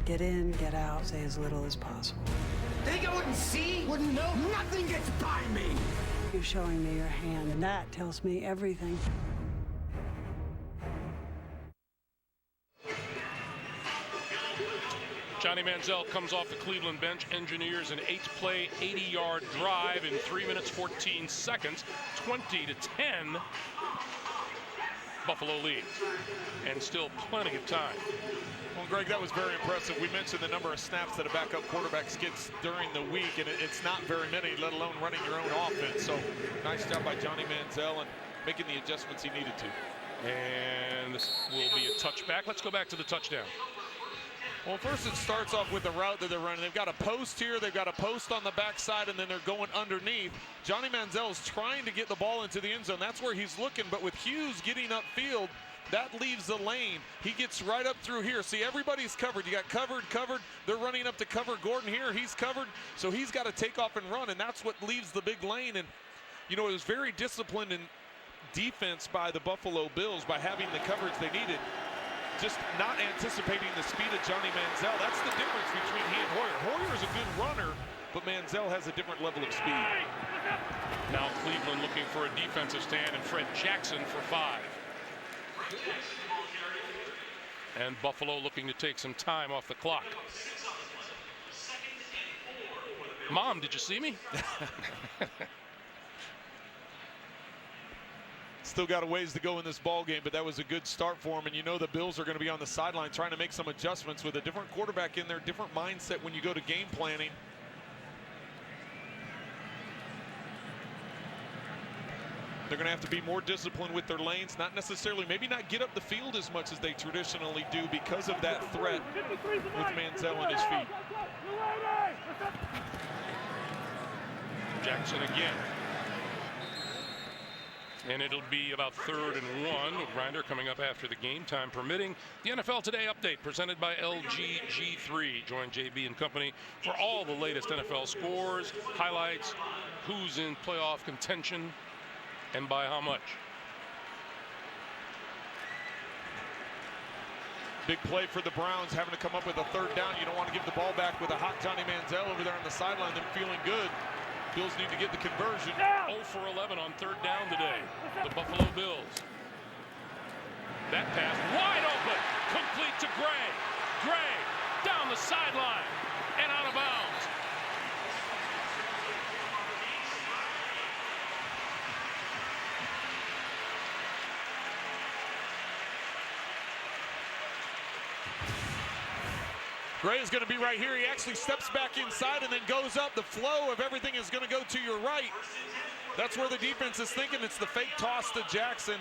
Get in, get out, say as little as possible. Think I wouldn't see? Wouldn't know? Nothing gets by me! You're showing me your hand, and that tells me everything. Johnny Manziel comes off the Cleveland bench, engineers an 8-play, 80-yard drive in 3 minutes, 14 seconds, 20-10. Buffalo leads, and still plenty of time. Well, Greg, that was very impressive. We mentioned the number of snaps that a backup quarterback gets during the week, and it's not very many, let alone running your own offense. So nice job by Johnny Manziel and making the adjustments he needed to. And this will be a touchback. Let's go back to the touchdown. Well, first it starts off with the route that they're running. They've got a post here, they've got a post on the backside, and then they're going underneath. Johnny Manziel is trying to get the ball into the end zone. That's where he's looking, but with Hughes getting upfield, that leaves the lane. He gets right up through here. See, everybody's covered. You got covered. They're running up to cover Gordon here. He's covered, so he's got to take off and run, and that's what leaves the big lane. And, you know, it was very disciplined in defense by the Buffalo Bills by having the coverage they needed. Just not anticipating the speed of Johnny Manziel. That's the difference between he and Hoyer. Hoyer is a good runner, but Manziel has a different level of speed. Now Cleveland looking for a defensive stand, and Fred Jackson for 5. And Buffalo looking to take some time off the clock. Mom, did you see me? Still got a ways to go in this ball game, but that was a good start for him. And you know the Bills are going to be on the sideline trying to make some adjustments with a different quarterback in there, different mindset when you go to game planning. They're going to have to be more disciplined with their lanes, not necessarily, maybe not get up the field as much as they traditionally do because of that threat with Manziel on his feet. Jackson again. And it'll be about 3rd and 1. Grinder coming up after the game, time permitting. The NFL Today update presented by LG G3. Join JB and company for all the latest NFL scores, highlights, who's in playoff contention, and by how much. Big play for the Browns, having to come up with a 3rd down. You don't want to give the ball back with a hot Johnny Manziel over there on the sideline, them feeling good. Bills need to get the conversion. 0 for 11 on 3rd down today. The Buffalo Bills. That pass wide open, complete to Gray. Gray down the sideline and out of bounds. Gray is going to be right here. He actually steps back inside and then goes up. The flow of everything is going to go to your right. That's where the defense is thinking. It's the fake toss to Jackson.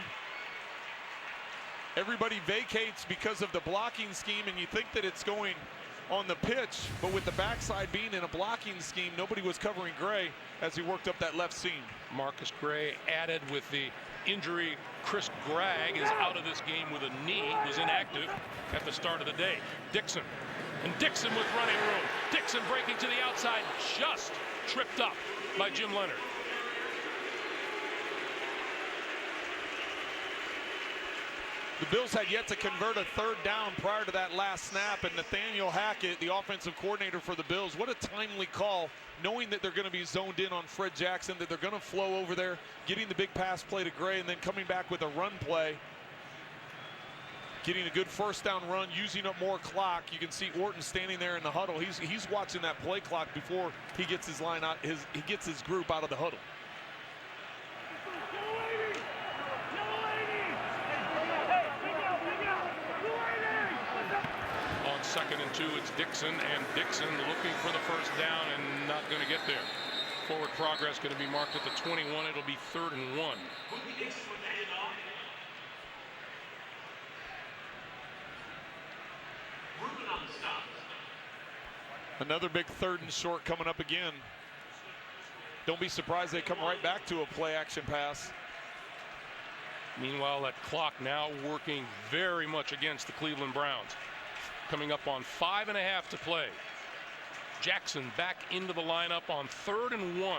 Everybody vacates because of the blocking scheme, and you think that it's going on the pitch, but with the backside being in a blocking scheme, nobody was covering Gray as he worked up that left seam. Marcus Gray added with the injury. Chris Gregg is out of this game with a knee. Was inactive at the start of the day. Dixon. And Dixon with running room. Dixon breaking to the outside. Just tripped up by Jim Leonard. The Bills had yet to convert a third down prior to that last snap, and Nathaniel Hackett, the offensive coordinator for the Bills, what a timely call, knowing that they're going to be zoned in on Fred Jackson, that they're going to flow over there, getting the big pass play to Gray, and then coming back with a run play, getting a good first down run, using up more clock. You can see Orton standing there in the huddle. He's watching that play clock before he gets his line out. He gets his group out of the huddle. On 2nd and 2, it's Dixon, and Dixon looking for the first down and not going to get there. Forward progress going to be marked at the 21. It'll be 3rd and 1. Another big 3rd and short coming up again. Don't be surprised they come right back to a play action pass. Meanwhile, that clock now working very much against the Cleveland Browns. Coming up on 5.5 to play. Jackson back into the lineup on 3rd and 1.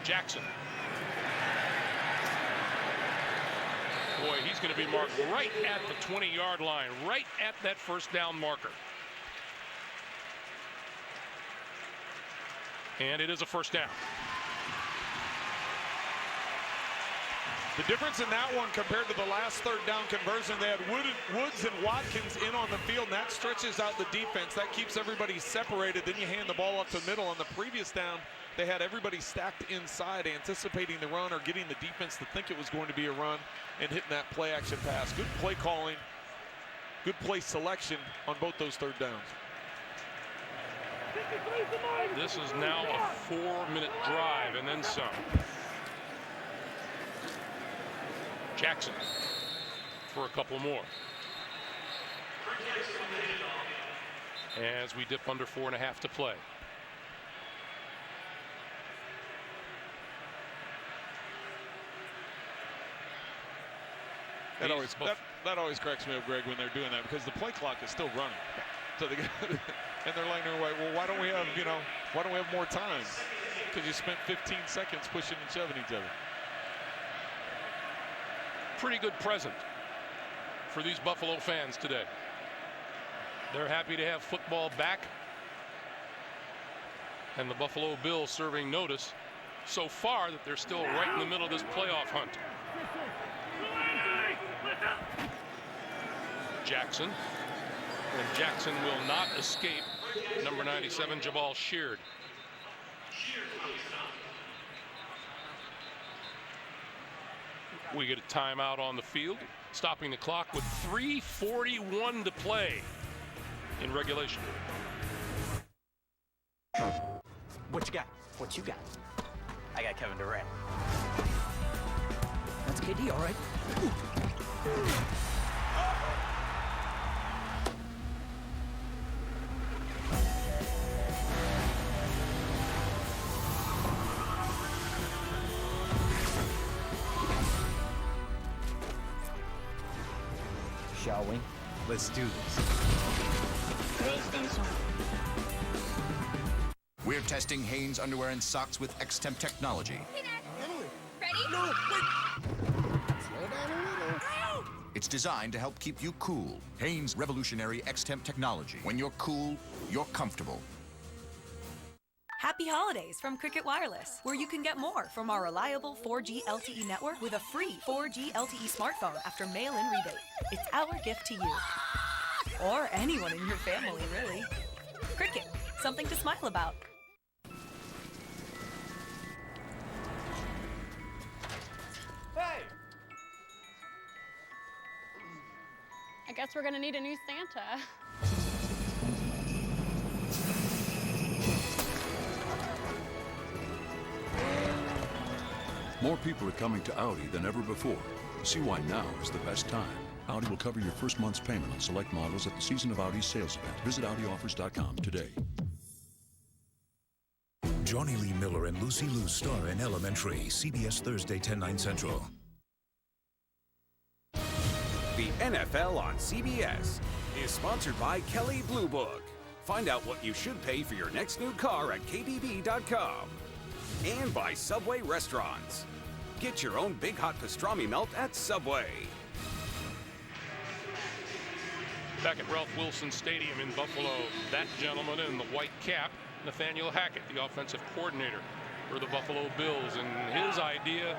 Jackson. Boy, he's going to be marked right at the 20-yard line, right at that first down marker. And it is a first down. The difference in that one compared to the last 3rd down conversion, they had Woods and Watkins in on the field, and that stretches out the defense. That keeps everybody separated. Then you hand the ball up the middle. On the previous down, they had everybody stacked inside, anticipating the run or getting the defense to think it was going to be a run and hitting that play action pass. Good play calling, good play selection on both those 3rd downs. This is now a 4-minute drive and then some. Jackson for a couple more. As we dip under 4.5 to play. That always cracks me up, Greg, when they're doing that, because the play clock is still running. So they and they're like, well, why don't we have more time? Because you spent 15 seconds pushing and shoving each other. Pretty good present for these Buffalo fans today. They're happy to have football back, and the Buffalo Bills serving notice so far that they're still right in the middle of this playoff hunt. Jackson, and Jackson will not escape number 97, Jabal Sheard. We get a timeout on the field, stopping the clock with 3:41 to play in regulation. What you got? What you got? I got Kevin Durant. That's KD, all right. Shall we? Let's do this. We're testing Hanes underwear and socks with X-Temp technology. Ready? No, wait. Slow down a little. It's designed to help keep you cool. Hanes revolutionary X-Temp technology. When you're cool, you're comfortable. Happy holidays from Cricket Wireless, where you can get more from our reliable 4G LTE network with a free 4G LTE smartphone after mail-in rebate. It's our gift to you. Or anyone in your family, really. Cricket, something to smile about. Hey! I guess we're gonna need a new Santa. More people are coming to Audi than ever before. See why now is the best time. Audi will cover your first month's payment on select models at the Season of Audi sales event. Visit AudiOffers.com today. Johnny Lee Miller and Lucy Liu star in Elementary, CBS Thursday, 10/9 Central. The NFL on CBS is sponsored by Kelley Blue Book. Find out what you should pay for your next new car at KBB.com. And by Subway Restaurants. Get your own Big Hot Pastrami Melt at Subway. Back at Ralph Wilson Stadium in Buffalo, that gentleman in the white cap, Nathaniel Hackett, the offensive coordinator for the Buffalo Bills. And his idea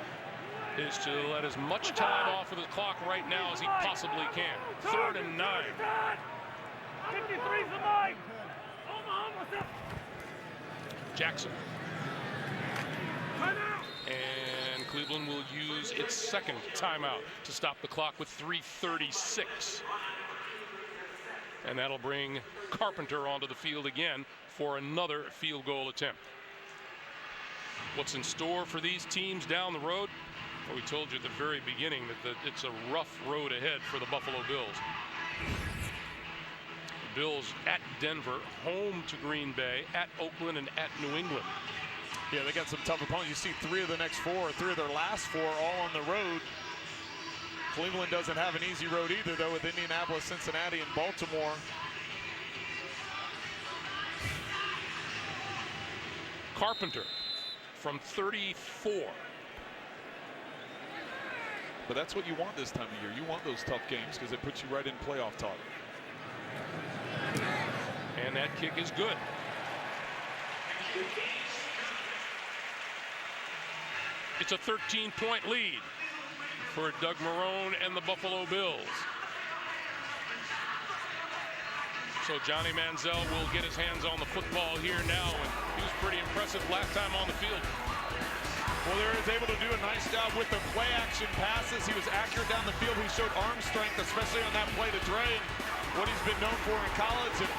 is to let as much time off of the clock right now as he possibly can. 3rd and 9. 53's the line. Jackson. And Cleveland will use its second timeout to stop the clock with 3:36. And that'll bring Carpenter onto the field again for another field goal attempt. What's in store for these teams down the road? Well, we told you at the very beginning that it's a rough road ahead for the Buffalo Bills. The Bills at Denver, home to Green Bay, at Oakland, and at New England. Yeah, they got some tough opponents. You see 3 of the next 4, 3 of their last 4 all on the road. Cleveland doesn't have an easy road either, though, with Indianapolis, Cincinnati, and Baltimore. Carpenter from 34. But that's what you want this time of year. You want those tough games because it puts you right in playoff talk. And that kick is good. It's a 13-point lead for Doug Marrone and the Buffalo Bills. So Johnny Manziel will get his hands on the football here now, and he was pretty impressive last time on the field. Well, he was able to do a nice job with the play action passes. He was accurate down the field. He showed arm strength, especially on that play to Dre. What he's been known for in college and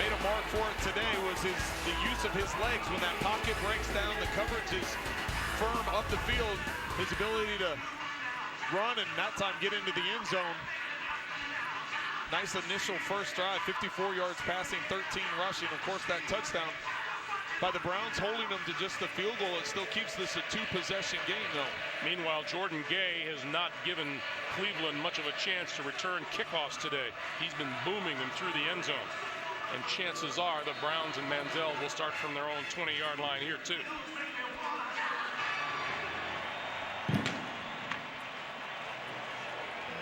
made a mark for it today was the use of his legs. When that pocket breaks down, the coverage is firm up the field. His ability to run and that time get into the end zone. Nice initial first drive, 54 yards passing, 13 rushing. Of course, that touchdown by the Browns holding them to just the field goal. It still keeps this a 2-possession game, though. Meanwhile, Jordan Gay has not given Cleveland much of a chance to return kickoffs today. He's been booming them through the end zone. And chances are the Browns and Manziel will start from their own 20-yard line here, too.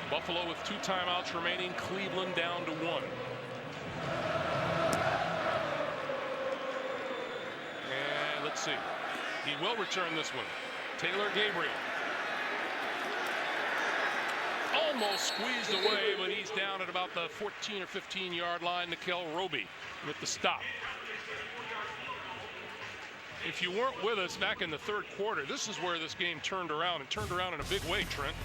Buffalo with 2 timeouts remaining, Cleveland down to 1. And let's see. He will return this one. Taylor Gabriel. Almost squeezed away, but he's down at about the 14 or 15-yard line. Nikel Roby with the stop. If you weren't with us back in the 3rd quarter, this is where this game turned around, and turned around in a big way, Trent.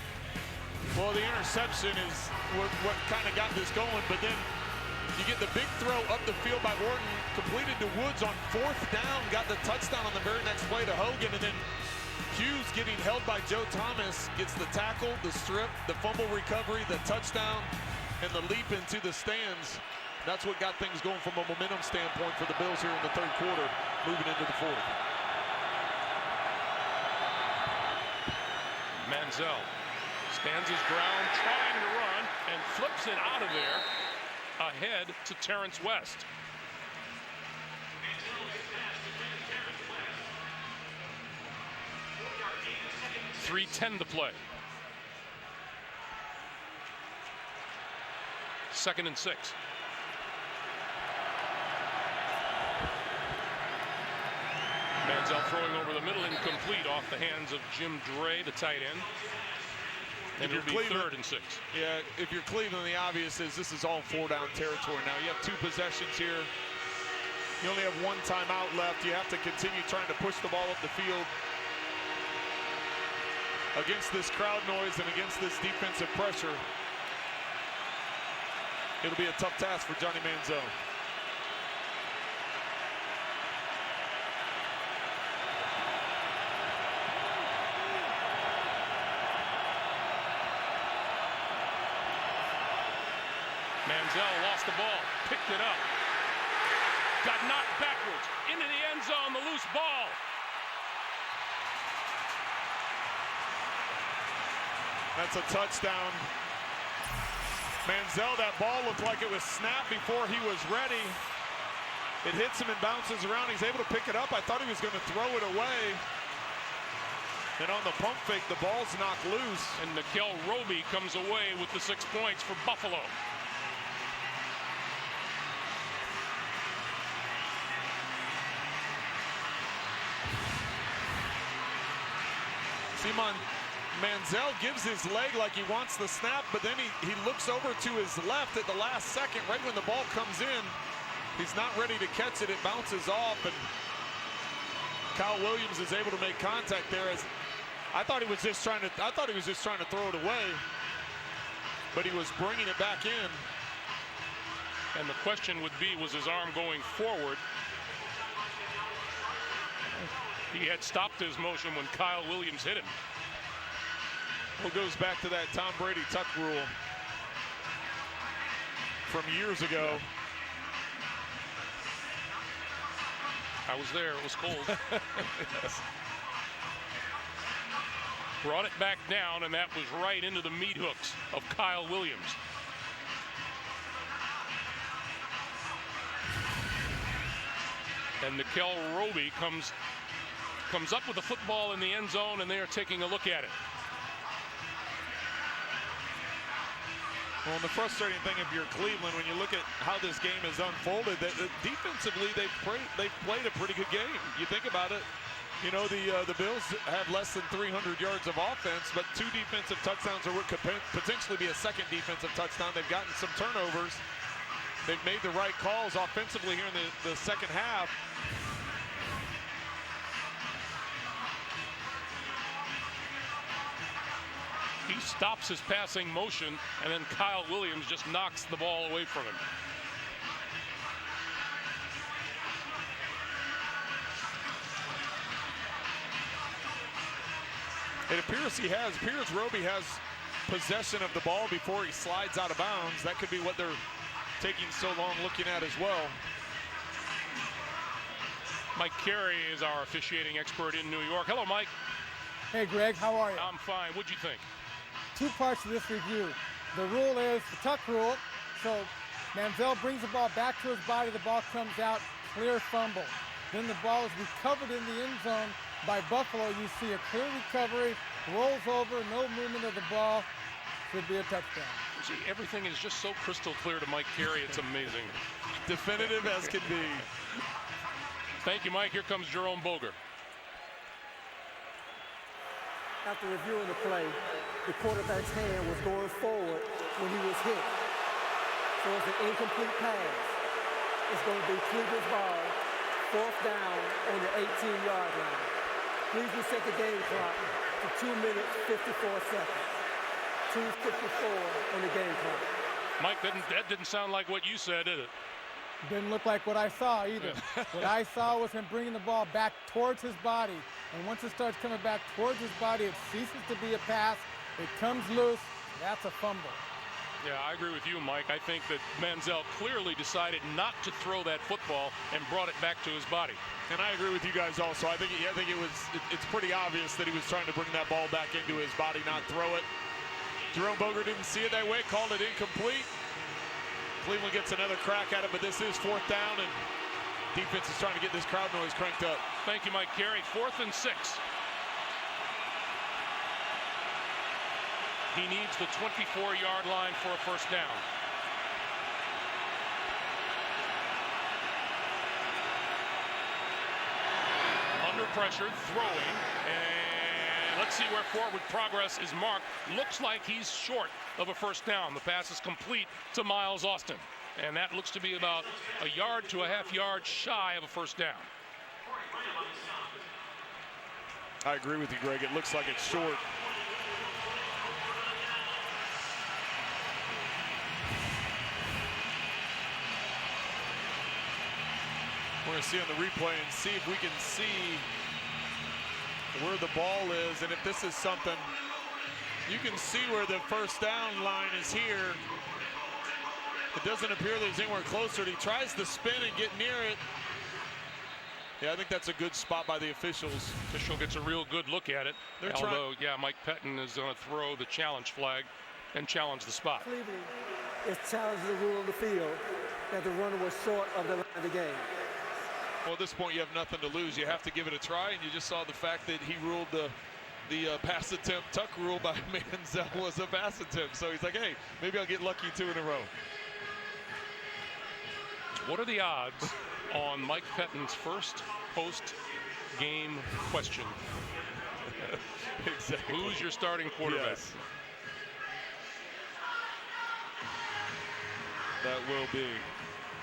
Well, the interception is what kind of got this going, but then you get the big throw up the field by Orton, completed to Woods on 4th down, got the touchdown on the very next play to Hogan, and then Hughes getting held by Joe Thomas, gets the tackle, the strip, the fumble recovery, the touchdown, and the leap into the stands. That's what got things going from a momentum standpoint for the Bills here in the 3rd quarter, moving into the 4th. Manziel stands his ground, trying to run, and flips it out of there ahead to Terrance West. .310 to play. 2nd and 6. Manziel throwing over the middle, incomplete, off the hands of Jim Dre, the tight end. And it'll be 3rd and 6. Yeah, if you're Cleveland, the obvious is this is all 4-down territory now. You have 2 possessions here. You only have 1 timeout left. You have to continue trying to push the ball up the field. Against this crowd noise and against this defensive pressure, it'll be a tough task for Johnny Manziel. Manziel lost the ball, picked it up, got knocked backwards into the end zone, the loose ball. That's a touchdown. Manziel, that ball looked like it was snapped before he was ready. It hits him and bounces around. He's able to pick it up. I thought he was going to throw it away. And on the pump fake, the ball's knocked loose. And Nickel Roby comes away with the 6 points for Buffalo. Simon Manziel gives his leg like he wants the snap, but then he looks over to his left at the last second, right when the ball comes in. He's not ready to catch it. It bounces off, and Kyle Williams is able to make contact there. As I thought he was just trying to throw it away, but he was bringing it back in. And the question would be, was his arm going forward? He had stopped his motion when Kyle Williams hit him. Well, it goes back to that Tom Brady tuck rule from years ago. I was there, it was cold. Yes. Brought it back down, and that was right into the meat hooks of Kyle Williams. And Nickel Roby comes up with the football in the end zone, and they are taking a look at it. Well, the frustrating thing if you're Cleveland, when you look at how this game has unfolded, that defensively they've played a pretty good game. You think about it, you know, the Bills have less than 300 yards of offense, but 2 defensive touchdowns or what could potentially be a second defensive touchdown. They've gotten some turnovers. They've made the right calls offensively here in the second half. He stops his passing motion, and then Kyle Williams just knocks the ball away from him. It appears Roby has possession of the ball before he slides out of bounds. That could be what they're taking so long looking at as well. Mike Carey is our officiating expert in New York. Hello, Mike. Hey, Greg, how are you? I'm fine. What'd you think? 2 parts of this review. The rule is the tuck rule. So Manziel brings the ball back to his body. The ball comes out, clear fumble. Then the ball is recovered in the end zone by Buffalo. You see a clear recovery, rolls over, no movement of the ball. Should be a touchdown. See, everything is just so crystal clear to Mike Carey. It's amazing. Definitive as can be. Thank you, Mike. Here comes Jerome Boger. After reviewing the play, the quarterback's hand was going forward when he was hit. So it's an incomplete pass. It's going to be Cleveland's ball, 4th down on the 18-yard line. Cleveland set the game clock to 2 minutes, 54 seconds. 2:54 on the game clock. Mike, that didn't sound like what you said, did it? Didn't look like what I saw either. What I saw was him bringing the ball back towards his body. And once it starts coming back towards his body, it ceases to be a pass. It comes loose. That's a fumble. Yeah, I agree with you, Mike. I think that Manziel clearly decided not to throw that football and brought it back to his body. And I agree with you guys also. I think it's pretty obvious that he was trying to bring that ball back into his body, not throw it. Jerome Boger didn't see it that way, called it incomplete. Cleveland gets another crack at it, but this is 4th down, and defense is trying to get this crowd noise cranked up. Thank you, Mike Carey. 4th and 6. He needs the 24-yard line for a first down. Under pressure, throwing, and let's see where forward progress is marked. Looks like he's short of a first down. The pass is complete to Miles Austin, and that looks to be about a yard to a half yard shy of a first down. I agree with you, Greg. It looks like it's short. We're going to see on the replay and see if we can see where the ball is, and if this is something, you can see where the first down line is here. It doesn't appear that he's anywhere closer. He tries to spin and get near it. Yeah, I think that's a good spot by the officials. Official gets a real good look at it. Although, yeah, Mike Pettin is going to throw the challenge flag and challenge the spot. Cleveland is challenging the rule on the field that the runner was short of the line of the game. Well, at this point, you have nothing to lose. You have to give it a try, and you just saw the fact that he ruled the pass attempt tuck rule by Manziel was a pass attempt. So he's like, hey, maybe I'll get lucky 2 in a row. What are the odds on Mike Pettin's first post-game question? Exactly. Who's your starting quarterback? Yes. That will be.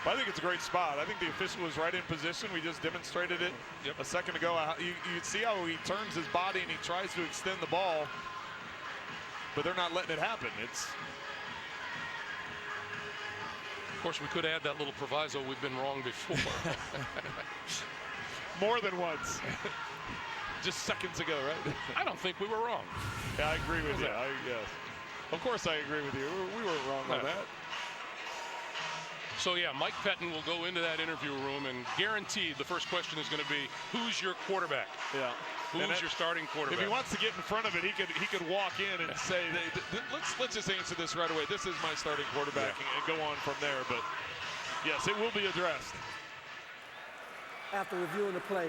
I think it's a great spot. I think the official was right in position. We just demonstrated it a second ago. You see how he turns his body and he tries to extend the ball, but they're not letting it happen. Of course, we could add that little proviso, we've been wrong before. More than once. Just seconds ago, right? I don't think we were wrong. Yeah, I agree with you. Yes. Of course I agree with you. We weren't wrong on that. So, yeah, Mike Pettin will go into that interview room, and guaranteed the first question is going to be, who's your quarterback? Yeah. Who's your starting quarterback? If he wants to get in front of it, he could walk in and say, let's just answer this right away. This is my starting quarterback, and go on from there. But, yes, it will be addressed. After reviewing the play,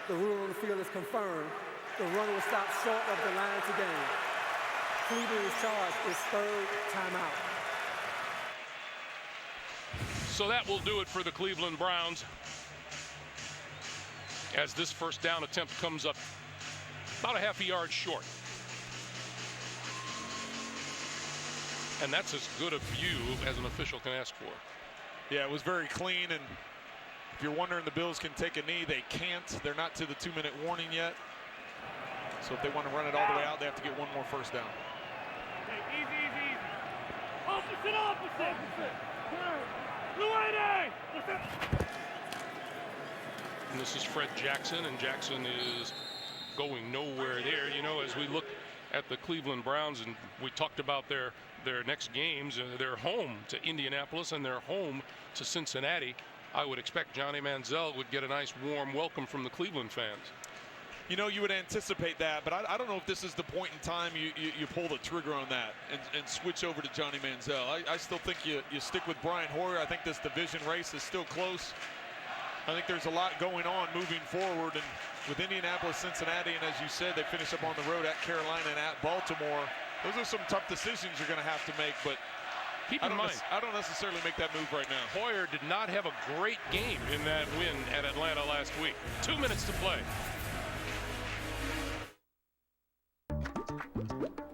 the rule on the field is confirmed. The runner was stopped short of the line to gain. Cleveland is charged its 3rd timeout. So that will do it for the Cleveland Browns, as this first down attempt comes up about a half a yard short. And that's as good a view as an official can ask for. Yeah, it was very clean, and if you're wondering the Bills can take a knee, they can't. They're not to the 2-minute warning yet. So if they want to run it all the way out, they have to get one more first down. Okay, easy. Opposite. And this is Fred Jackson, and Jackson is going nowhere there. You know, as we look at the Cleveland Browns, and we talked about their next games, they're home to Indianapolis and they're home to Cincinnati. I would expect Johnny Manziel would get a nice warm welcome from the Cleveland fans. You know, you would anticipate that, but I don't know if this is the point in time you pull the trigger on that and switch over to Johnny Manziel. I still think you stick with Brian Hoyer. I think this division race is still close. I think there's a lot going on moving forward, and with Indianapolis, Cincinnati, and as you said, they finish up on the road at Carolina and at Baltimore. Those are some tough decisions you're going to have to make, but keep in mind, I don't necessarily make that move right now. Hoyer did not have a great game in that win at Atlanta last week. 2 minutes to play.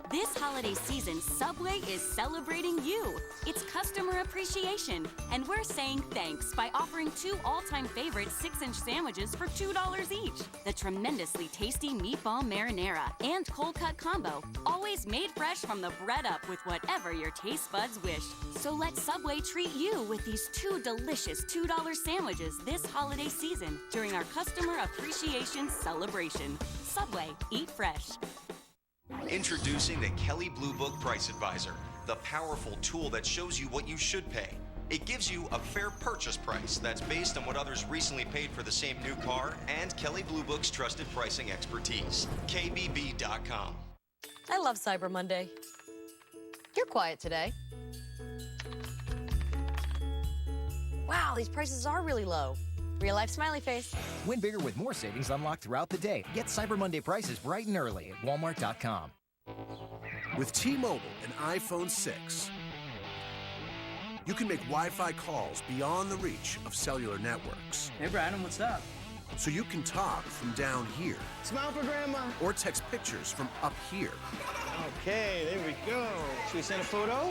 This holiday season, Subway is celebrating you. It's customer appreciation, and we're saying thanks by offering 2 all-time favorite 6-inch sandwiches for $2 each. The tremendously tasty meatball marinara and cold cut combo, always made fresh from the bread up with whatever your taste buds wish. So let Subway treat you with these 2 delicious $2 sandwiches this holiday season during our customer appreciation celebration. Subway, eat fresh. Introducing the Kelley Blue Book Price Advisor, the powerful tool that shows you what you should pay. It gives you a fair purchase price that's based on what others recently paid for the same new car and Kelley Blue Book's trusted pricing expertise. KBB.com. I love Cyber Monday. You're quiet today. Wow, these prices are really low. Real life smiley face. Win bigger with more savings unlocked throughout the day. Get Cyber Monday prices bright and early at Walmart.com. With T-Mobile and iPhone 6, you can make Wi-Fi calls beyond the reach of cellular networks. Hey, Brandon, what's up? So you can talk from down here. Smile for Grandma. Or text pictures from up here. Okay, there we go. Should we send a photo?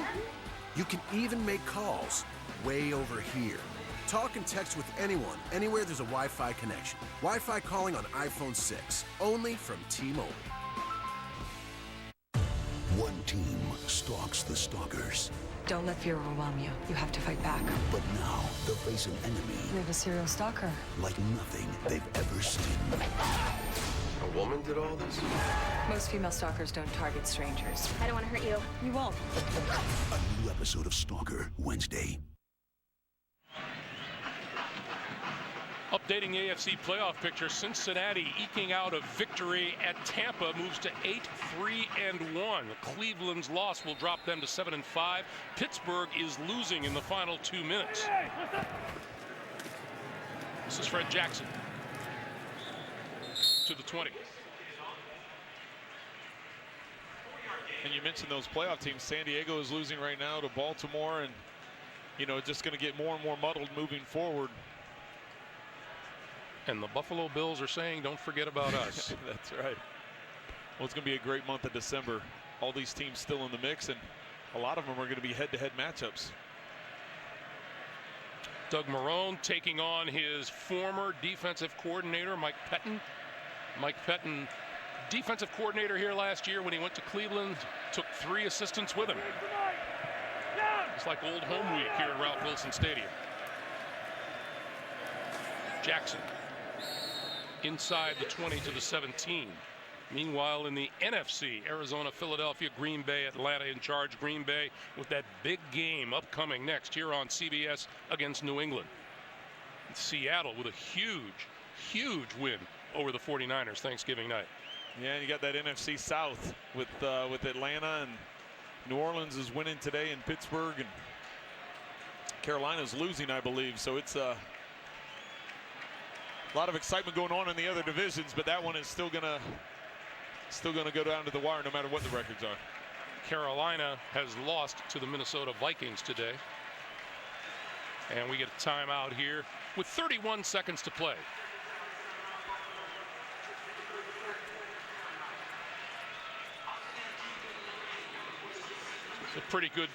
You can even make calls way over here. Talk and text with anyone, anywhere there's a Wi-Fi connection. Wi-Fi calling on iPhone 6, only from T-Mobile. One team stalks the stalkers. Don't let fear overwhelm you. You have to fight back. But now they'll face an enemy We have a serial stalker. like nothing they've ever seen. A woman did all this? Most female stalkers don't target strangers. I don't want to hurt you. You won't. A new episode of Stalker, Wednesday. Updating the AFC playoff picture, Cincinnati eking out a victory at Tampa moves to 8-3-1. Cleveland's loss will drop them to 7-5. Pittsburgh is losing in the final 2 minutes. This is Fred Jackson to the 20. And you mentioned those playoff teams. San Diego is losing right now to Baltimore, and just going to get more and more muddled moving forward. And the Buffalo Bills are saying, don't forget about us. That's right. Well, it's going to be a great month of December. All these teams still in the mix, and a lot of them are going to be head-to-head matchups. Doug Marrone taking on his former defensive coordinator, Mike Pettin. Mike Pettin, defensive coordinator here last year when he went to Cleveland, took 3 assistants with him. It's like old home week here at Ralph Wilson Stadium. Jackson inside the 20 to the 17. Meanwhile, in the NFC, Arizona, Philadelphia, Green Bay, Atlanta in charge. Green Bay with that big game upcoming next here on CBS against New England. Seattle with a huge win over the 49ers Thanksgiving night. Yeah, and you got that NFC South with Atlanta, and New Orleans is winning today in Pittsburgh, and Carolina's losing, I believe. So it's a lot of excitement going on in the other divisions, but that one is still gonna go down to the wire no matter what the records are. Carolina has lost to the Minnesota Vikings today. And we get a timeout here with 31 seconds to play. It's a pretty good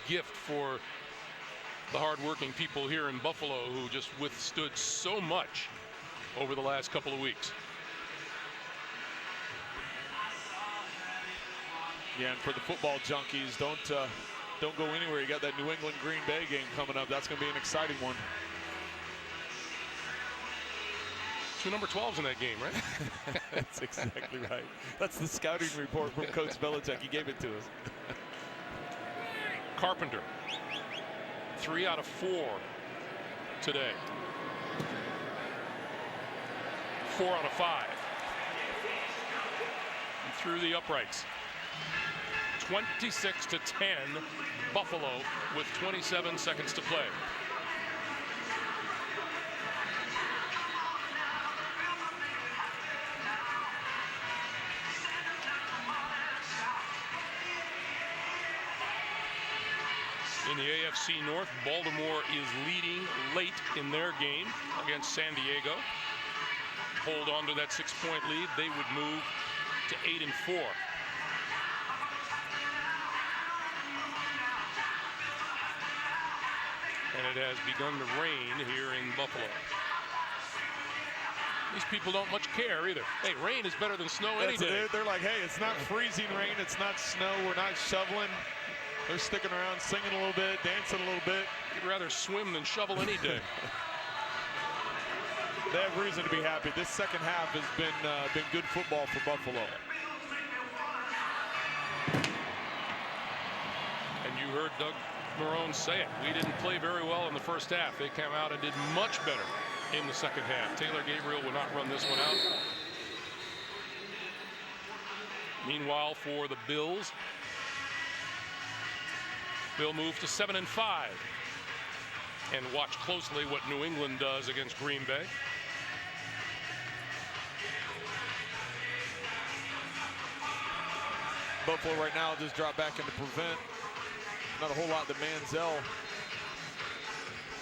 gift for the hardworking people here in Buffalo who just withstood so much over the last couple of weeks. Yeah, and for the football junkies, don't go anywhere. You got that New England Green Bay game coming up. That's going to be an exciting one. 2 number 12s in that game, right? That's exactly right. That's the scouting report from Coach Belichick. He gave it to us. Carpenter, 3 out of 4 today. 4 out of 5. And through the uprights. 26-10, Buffalo with 27 seconds to play. In the AFC North, Baltimore is leading late in their game against San Diego. Hold on to that 6-point lead, they would move to 8-4. And it has begun to rain here in Buffalo. These people don't much care either. Hey, rain is better than snow any day. They're like, hey, it's not freezing rain, it's not snow, we're not shoveling. They're sticking around, singing a little bit, dancing a little bit. You'd rather swim than shovel any day. They have reason to be happy. This second half has been good football for Buffalo. And you heard Doug Marrone say it. We didn't play very well in the first half. They came out and did much better in the second half. Taylor Gabriel will not run this one out. Meanwhile, for the Bills, they'll move to 7-5 and watch closely what New England does against Green Bay. Buffalo right now just dropped back into prevent. Not a whole lot that Manziel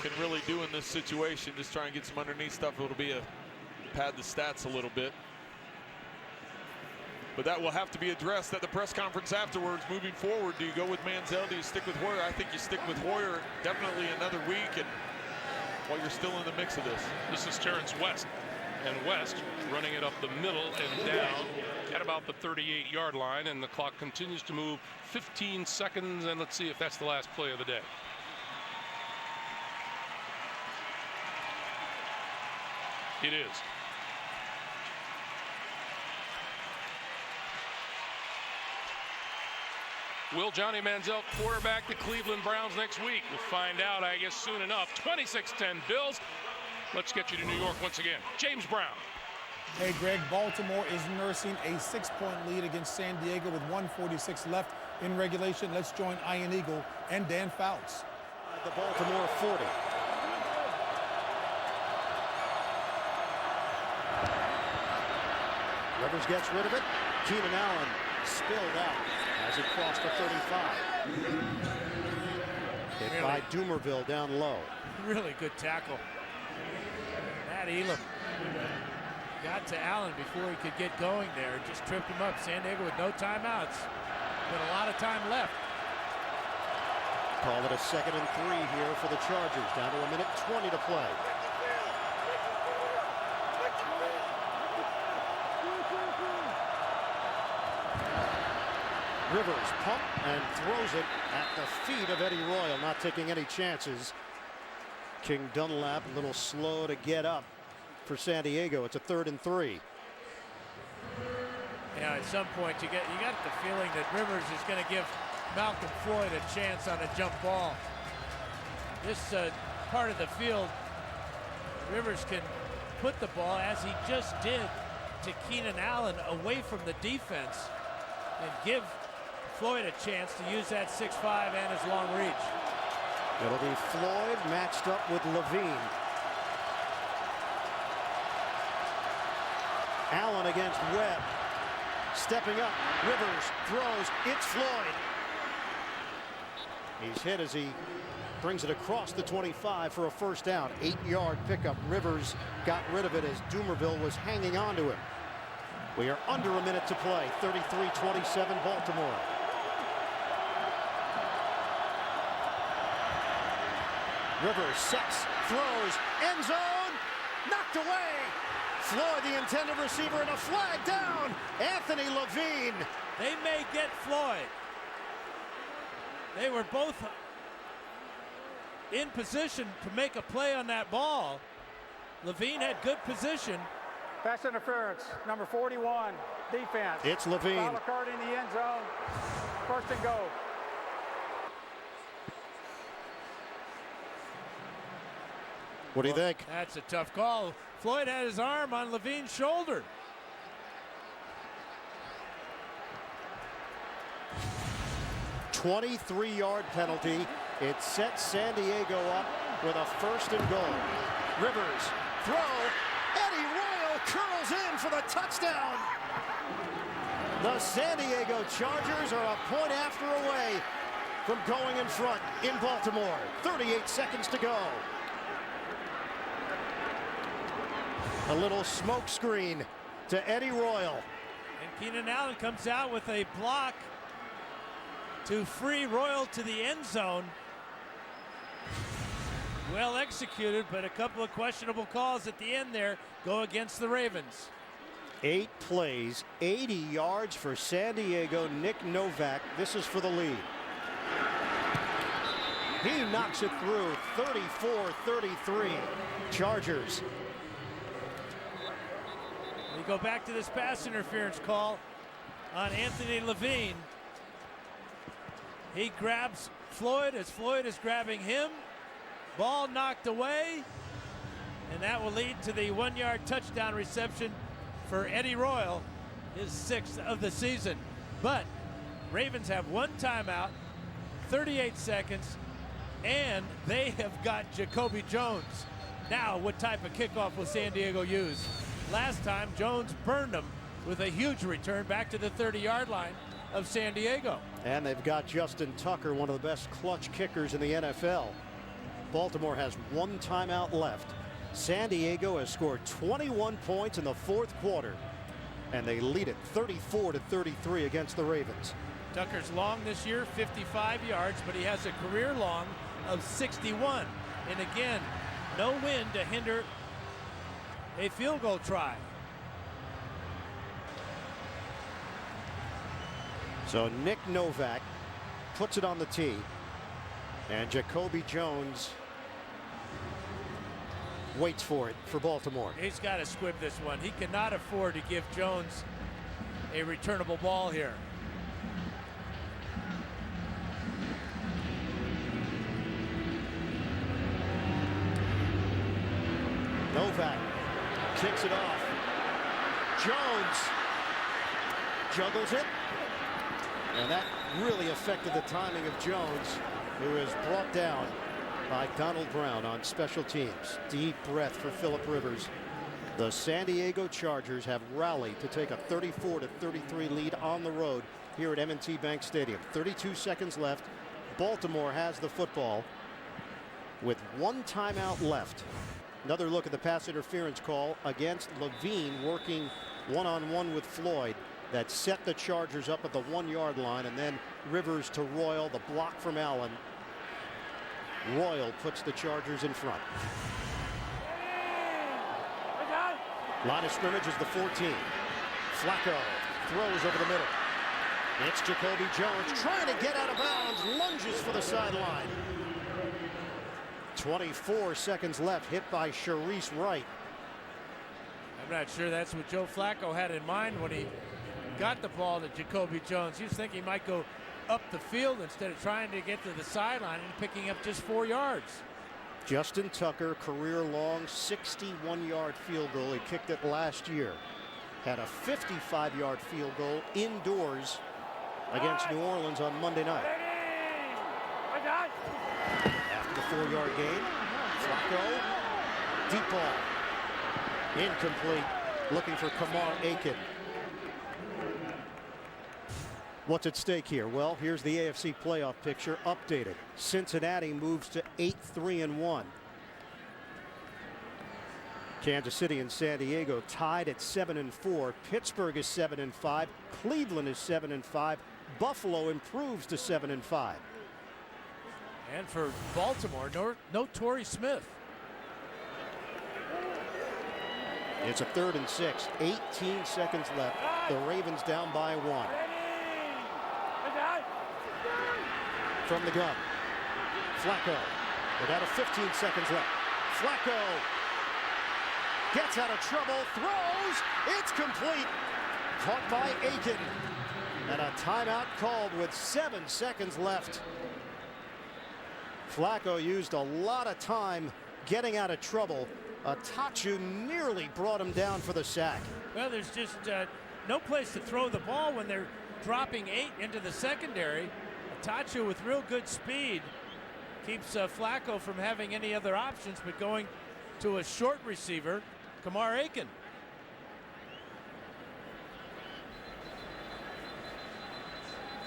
can really do in this situation. Just try and get some underneath stuff. It'll be a pad the stats a little bit. But that will have to be addressed at the press conference afterwards. Moving forward, do you go with Manziel? Do you stick with Hoyer? I think you stick with Hoyer definitely another week, and while you're still in the mix of this. This is Terrance West, and West running it up the middle and down at about the 38-yard line, and the clock continues to move. 15 seconds, and let's see if that's the last play of the day. It is. Will Johnny Manziel quarterback the Cleveland Browns next week? We'll find out, I guess, soon enough. 26-10 Bills. Let's get you to New York once again. James Brown. Hey, Greg, Baltimore is nursing a 6-point lead against San Diego with 1:46 left in regulation. Let's join Ian Eagle and Dan Fouts. The Baltimore 40. Rivers gets rid of it. Keenan Allen spilled out as it crossed the 35. Hit by Dumerville down low. Really good tackle. Matt Elam got to Allen before he could get going there. Just tripped him up. San Diego with no timeouts, but a lot of time left. Call it a 2nd and 3 here for the Chargers. Down to 1:20 to play. Rivers pump and throws it at the feet of Eddie Royal, not taking any chances. King Dunlap a little slow to get up for San Diego. It's a 3rd and 3. Yeah, at some point you got the feeling that Rivers is going to give Malcolm Floyd a chance on a jump ball. This part of the field, Rivers can put the ball, as he just did, to Keenan Allen away from the defense and give Floyd a chance to use that 6'5" and his long reach. It'll be Floyd matched up with Levine. Allen against Webb. Stepping up, Rivers throws, it's Floyd. He's hit as he brings it across the 25 for a 1st down. 8-yard pickup. Rivers got rid of it as Dumerville was hanging on to him. We are under a minute to play. 33-27 Baltimore. Rivers sets, throws, end zone, knocked away. Floyd, the intended receiver, and a flag down. Anthony Levine. They may get Floyd. They were both in position to make a play on that ball. Levine had good position. Pass interference, number 41, defense. It's Levine. Foul occurred in the end zone. 1st and goal. What do you think? That's a tough call. Floyd had his arm on Levine's shoulder. $23-yard penalty. It sets San Diego up with a 1st and goal. Rivers throw. Eddie Royal curls in for the touchdown. The San Diego Chargers are a point after away from going in front in Baltimore. 38 seconds to go. A little smoke screen to Eddie Royal. And Keenan Allen comes out with a block to free Royal to the end zone. Well executed, but a couple of questionable calls at the end there go against the Ravens. 8 plays, 80 yards for San Diego. Nick Novak, this is for the lead. He knocks it through. 34-33 Chargers. We go back to this pass interference call on Anthony Levine. He grabs Floyd as Floyd is grabbing him. Ball knocked away, and that will lead to the 1-yard touchdown reception for Eddie Royal, his 6th of the season. But Ravens have 1 timeout, 38 seconds, and they have got Jacoby Jones. Now, what type of kickoff will San Diego use? Last time, Jones burned them with a huge return back to the 30-yard line of San Diego. And they've got Justin Tucker, one of the best clutch kickers in the NFL. Baltimore has 1 timeout left. San Diego has scored 21 points in the 4th quarter, and they lead it 34-33 against the Ravens. Tucker's long this year, 55 yards, but he has a career long of 61. And again, no wind to hinder a field goal try. So Nick Novak puts it on the tee, and Jacoby Jones waits for it for Baltimore. He's got to squib this one. He cannot afford to give Jones a returnable ball here. Novak kicks it off. Jones juggles it. And that really affected the timing of Jones, who is brought down by Donald Brown on special teams. Deep breath for Phillip Rivers. The San Diego Chargers have rallied to take a 34-33 lead on the road here at M&T Bank Stadium. 32 seconds left. Baltimore has the football with 1 timeout left. Another look at the pass interference call against Levine, working one-on-one with Floyd. That set the Chargers up at the 1-yard line, and then Rivers to Royal, the block from Allen. Royal puts the Chargers in front. Line of scrimmage is the 14. Flacco throws over the middle. It's Jacoby Jones trying to get out of bounds, lunges for the sideline. 24 seconds left, hit by Sharice Wright. I'm not sure that's what Joe Flacco had in mind when he got the ball to Jacoby Jones. He was thinking he might go up the field instead of trying to get to the sideline and picking up just 4 yards. Justin Tucker, career-long 61-yard field goal. He kicked it last year. Had a 55-yard field goal indoors against New Orleans on Monday night. After the 4-yard gain, Flacco, deep ball. Incomplete. Looking for Kamar Aiken. What's at stake here? Well, here's the AFC playoff picture updated. Cincinnati moves to 8-3-1. Kansas City and San Diego tied at 7-4. Pittsburgh is 7-5. Cleveland is 7-5. Buffalo improves to 7-5. And for Baltimore, no Torrey Smith. It's a 3rd and 6. 18 seconds left. The Ravens down by 1. From the gun, Flacco. Without 15 seconds left. Flacco gets out of trouble, throws. It's complete. Caught by Aiken. And a timeout called with 7 seconds left. Flacco used a lot of time getting out of trouble. Atachu nearly brought him down for the sack. Well, there's just no place to throw the ball when they're dropping 8 into the secondary. Atachu with real good speed keeps Flacco from having any other options but going to a short receiver, Kamar Aiken.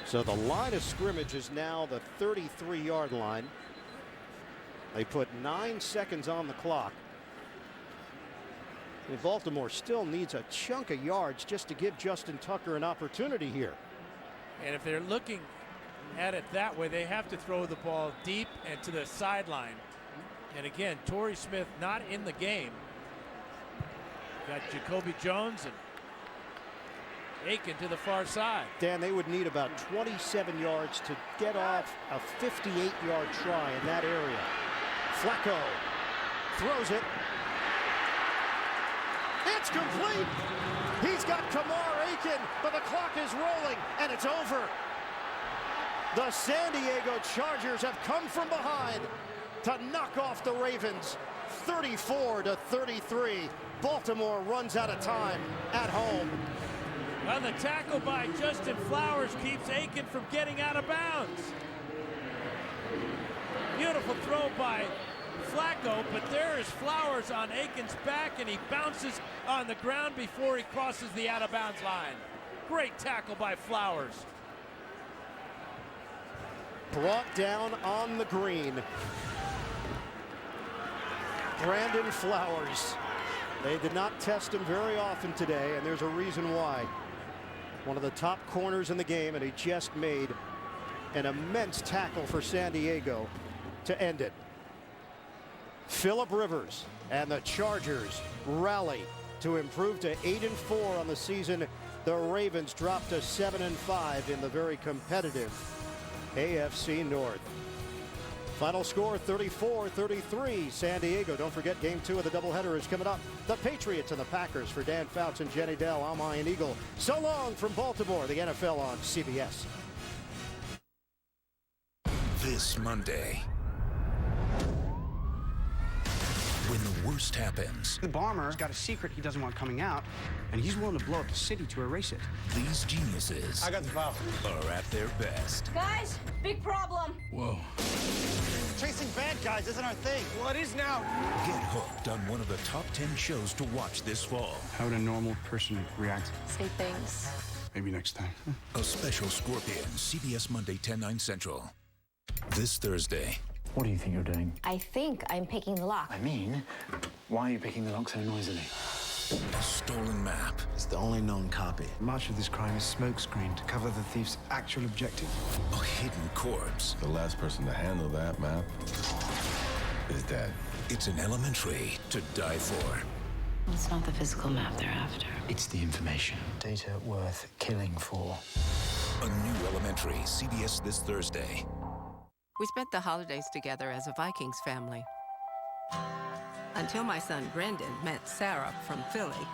So the line of scrimmage is now the 33-yard line. They put 9 seconds on the clock. And Baltimore still needs a chunk of yards just to give Justin Tucker an opportunity here. And if they're looking at it that way, they have to throw the ball deep and to the sideline. And again, Torrey Smith not in the game. Got Jacoby Jones and Aiken to the far side. Dan, they would need about 27 yards to get off a 58-yard try in that area. Flacco throws it. It's complete. He's got Kamar Aiken, but the clock is rolling and it's over. The San Diego Chargers have come from behind to knock off the Ravens 34-33. Baltimore runs out of time at home. Well, the tackle by Justin Flowers keeps Aiken from getting out of bounds. Beautiful throw by Flacco, but there is Flowers on Aiken's back, and he bounces on the ground before he crosses the out-of-bounds line. Great tackle by Flowers. Brought down on the green. Brandon Flowers. They did not test him very often today, and there's a reason why. One of the top corners in the game, and he just made an immense tackle for San Diego to end it. Phillip Rivers and the Chargers rally to improve to 8-4 on the season. The Ravens dropped to 7-5 in the very competitive AFC North. Final score 34-33 San Diego. Don't forget game 2 of the doubleheader is coming up. The Patriots and the Packers. For Dan Fouts and Jenny Dell, I'm Ian Eagle. So long from Baltimore, the NFL on CBS. This Monday, When the worst happens, The bomber's got a secret he doesn't want coming out, and he's willing to blow up the city to erase it. these geniuses I got the file. are at their best. Guys, big problem. Whoa. Chasing bad guys isn't our thing. Well, it is now. Get hooked on one of the top 10 shows to watch this fall. How would a normal person react? Say things. Maybe next time. A special Scorpion, CBS Monday, 10/9 Central. This Thursday. What do you think you're doing? I think I'm picking the lock. I mean, why are you picking the lock so noisily? A stolen map. It's the only known copy. Much of this crime is smokescreen to cover the thief's actual objective. A hidden corpse. The last person to handle that map is dead. It's an elementary to die for. It's not the physical map they're after. It's the information. Data worth killing for. A new elementary, CBS this Thursday. We spent the holidays together as a Vikings family. Until my son Brendan met Sarah from Philly,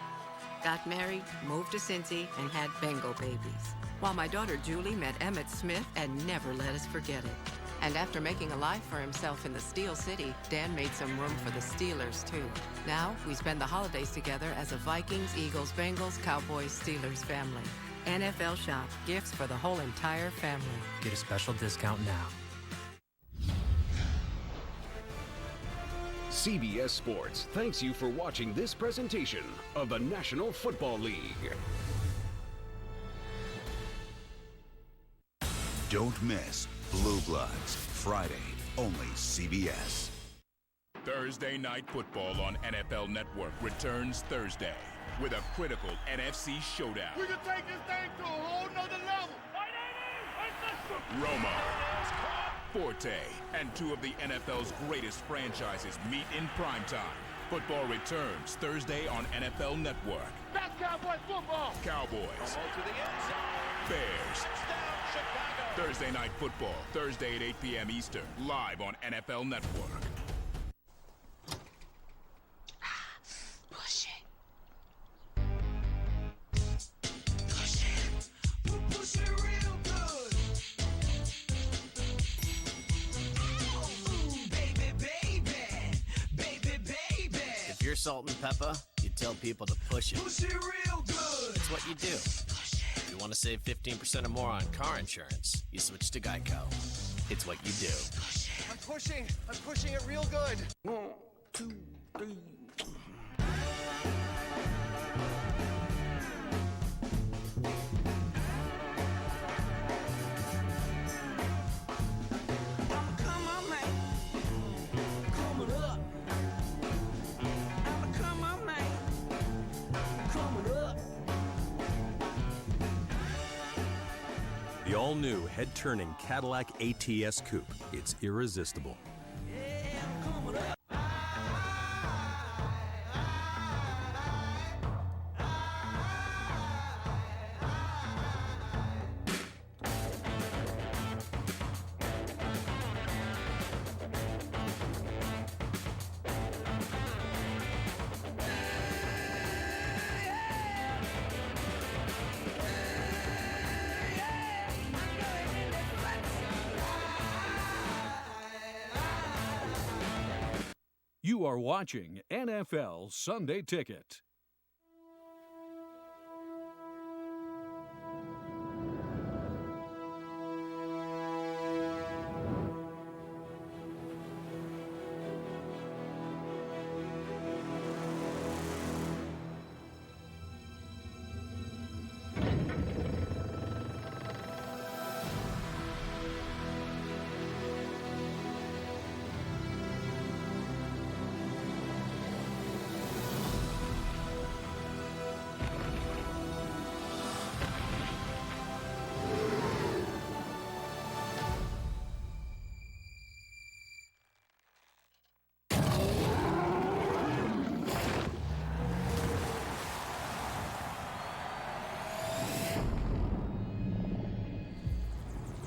got married, moved to Cincy, and had Bengal babies. While my daughter Julie met Emmett Smith and never let us forget it. And after making a life for himself in the Steel City, Dan made some room for the Steelers, too. Now, we spend the holidays together as a Vikings, Eagles, Bengals, Cowboys, Steelers family. NFL Shop, gifts for the whole entire family. Get a special discount now. CBS Sports thanks you for watching this presentation of the National Football League. Don't miss Blue Bloods, Friday, only CBS. Thursday Night Football on NFL Network returns Thursday with a critical NFC showdown. We can take this thing to a whole nother level. Romo, Forte, and two of the NFL's greatest franchises meet in primetime. Football returns Thursday on NFL Network. That's Cowboy football. Cowboys, Bears, Thursday Night Football, Thursday at 8 p.m. Eastern, live on NFL Network. Push it. Push it real good. Ooh, baby, baby. Baby, baby. If you're Salt and Peppa, you tell people to push it. Push it real good. It's what you do. If you want to save 15% or more on car insurance, you switch to Geico. It's what you do. I'm pushing it real good. 1, 2, 3. The all-new head-turning Cadillac ATS Coupe. It's irresistible. You are watching NFL Sunday Ticket.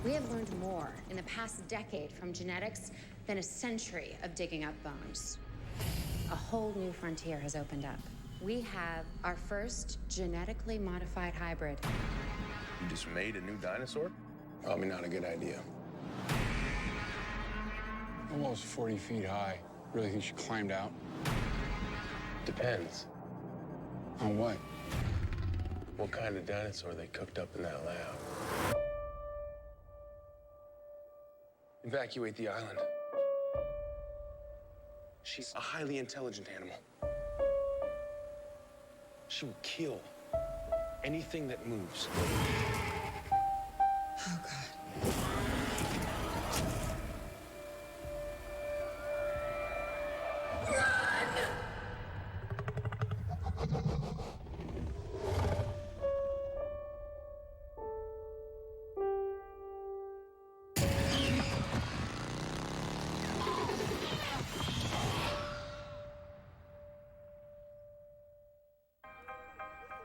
We have learned more in the past decade from genetics than a century of digging up bones. A whole new frontier has opened up. We have our first genetically modified hybrid. You just made a new dinosaur? Probably not a good idea. Almost 40 feet high. Really think she climbed out? Depends. On what? What kind of dinosaur they cooked up in that lab. Evacuate the island. She's a highly intelligent animal. She will kill anything that moves. Oh, God.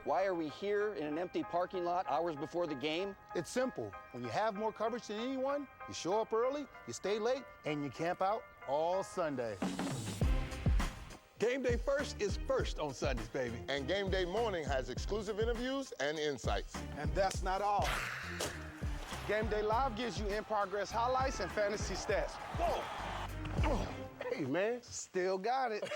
Why are we here in an empty parking lot hours before the game? It's simple. When you have more coverage than anyone, you show up early, you stay late, and you camp out all Sunday. Game day first is first on Sundays, baby. And game day morning has exclusive interviews and insights. And that's not all. Game day live gives you in-progress highlights and fantasy stats. Whoa! Oh, hey, man, still got it.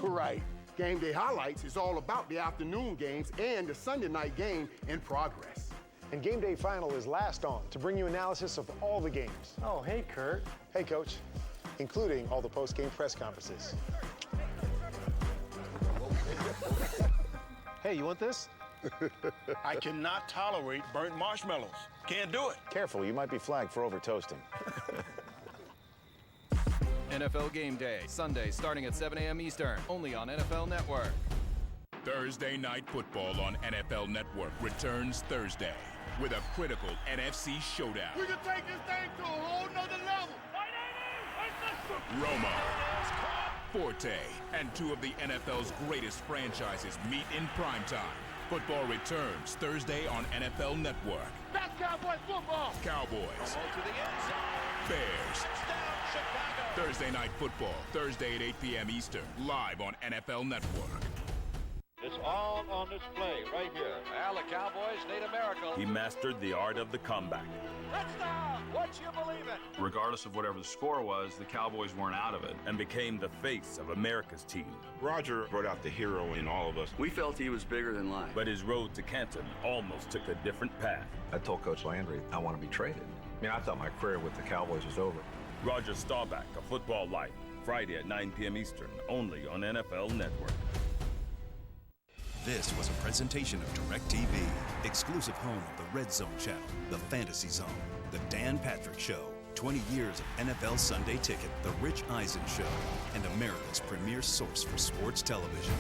Right. Game Day Highlights is all about the afternoon games and the Sunday night game in progress. And Game Day Final is last on to bring you analysis of all the games. Oh, hey, Kurt. Hey, Coach, including all the post-game press conferences. Hey, you want this? I cannot tolerate burnt marshmallows. Can't do it. Careful, you might be flagged for over-toasting. NFL Game Day, Sunday starting at 7 a.m. Eastern, only on NFL Network. Thursday Night Football on NFL Network returns Thursday with a critical NFC showdown. We can take this thing to a whole nother level. Romo, Forte, and two of the NFL's greatest franchises meet in primetime. Football returns Thursday on NFL Network. That's Cowboy football. Cowboys, Bears, Thursday Night Football, Thursday at 8 p.m. Eastern, live on NFL Network. It's all on display right here. Well, the Cowboys need a miracle. He mastered the art of the comeback. Touchdown! What you believe it? Regardless of whatever the score was, the Cowboys weren't out of it and became the face of America's team. Roger brought out the hero in all of us. We felt he was bigger than life. But his road to Canton almost took a different path. I told Coach Landry I want to be traded. I mean, I thought my career with the Cowboys was over. Roger Staubach, A Football Life, Friday at 9 p.m. Eastern, only on NFL Network. This was a presentation of DirecTV, exclusive home of the Red Zone channel, the Fantasy Zone, the Dan Patrick Show, 20 years of NFL Sunday Ticket, the Rich Eisen Show, and America's premier source for sports television.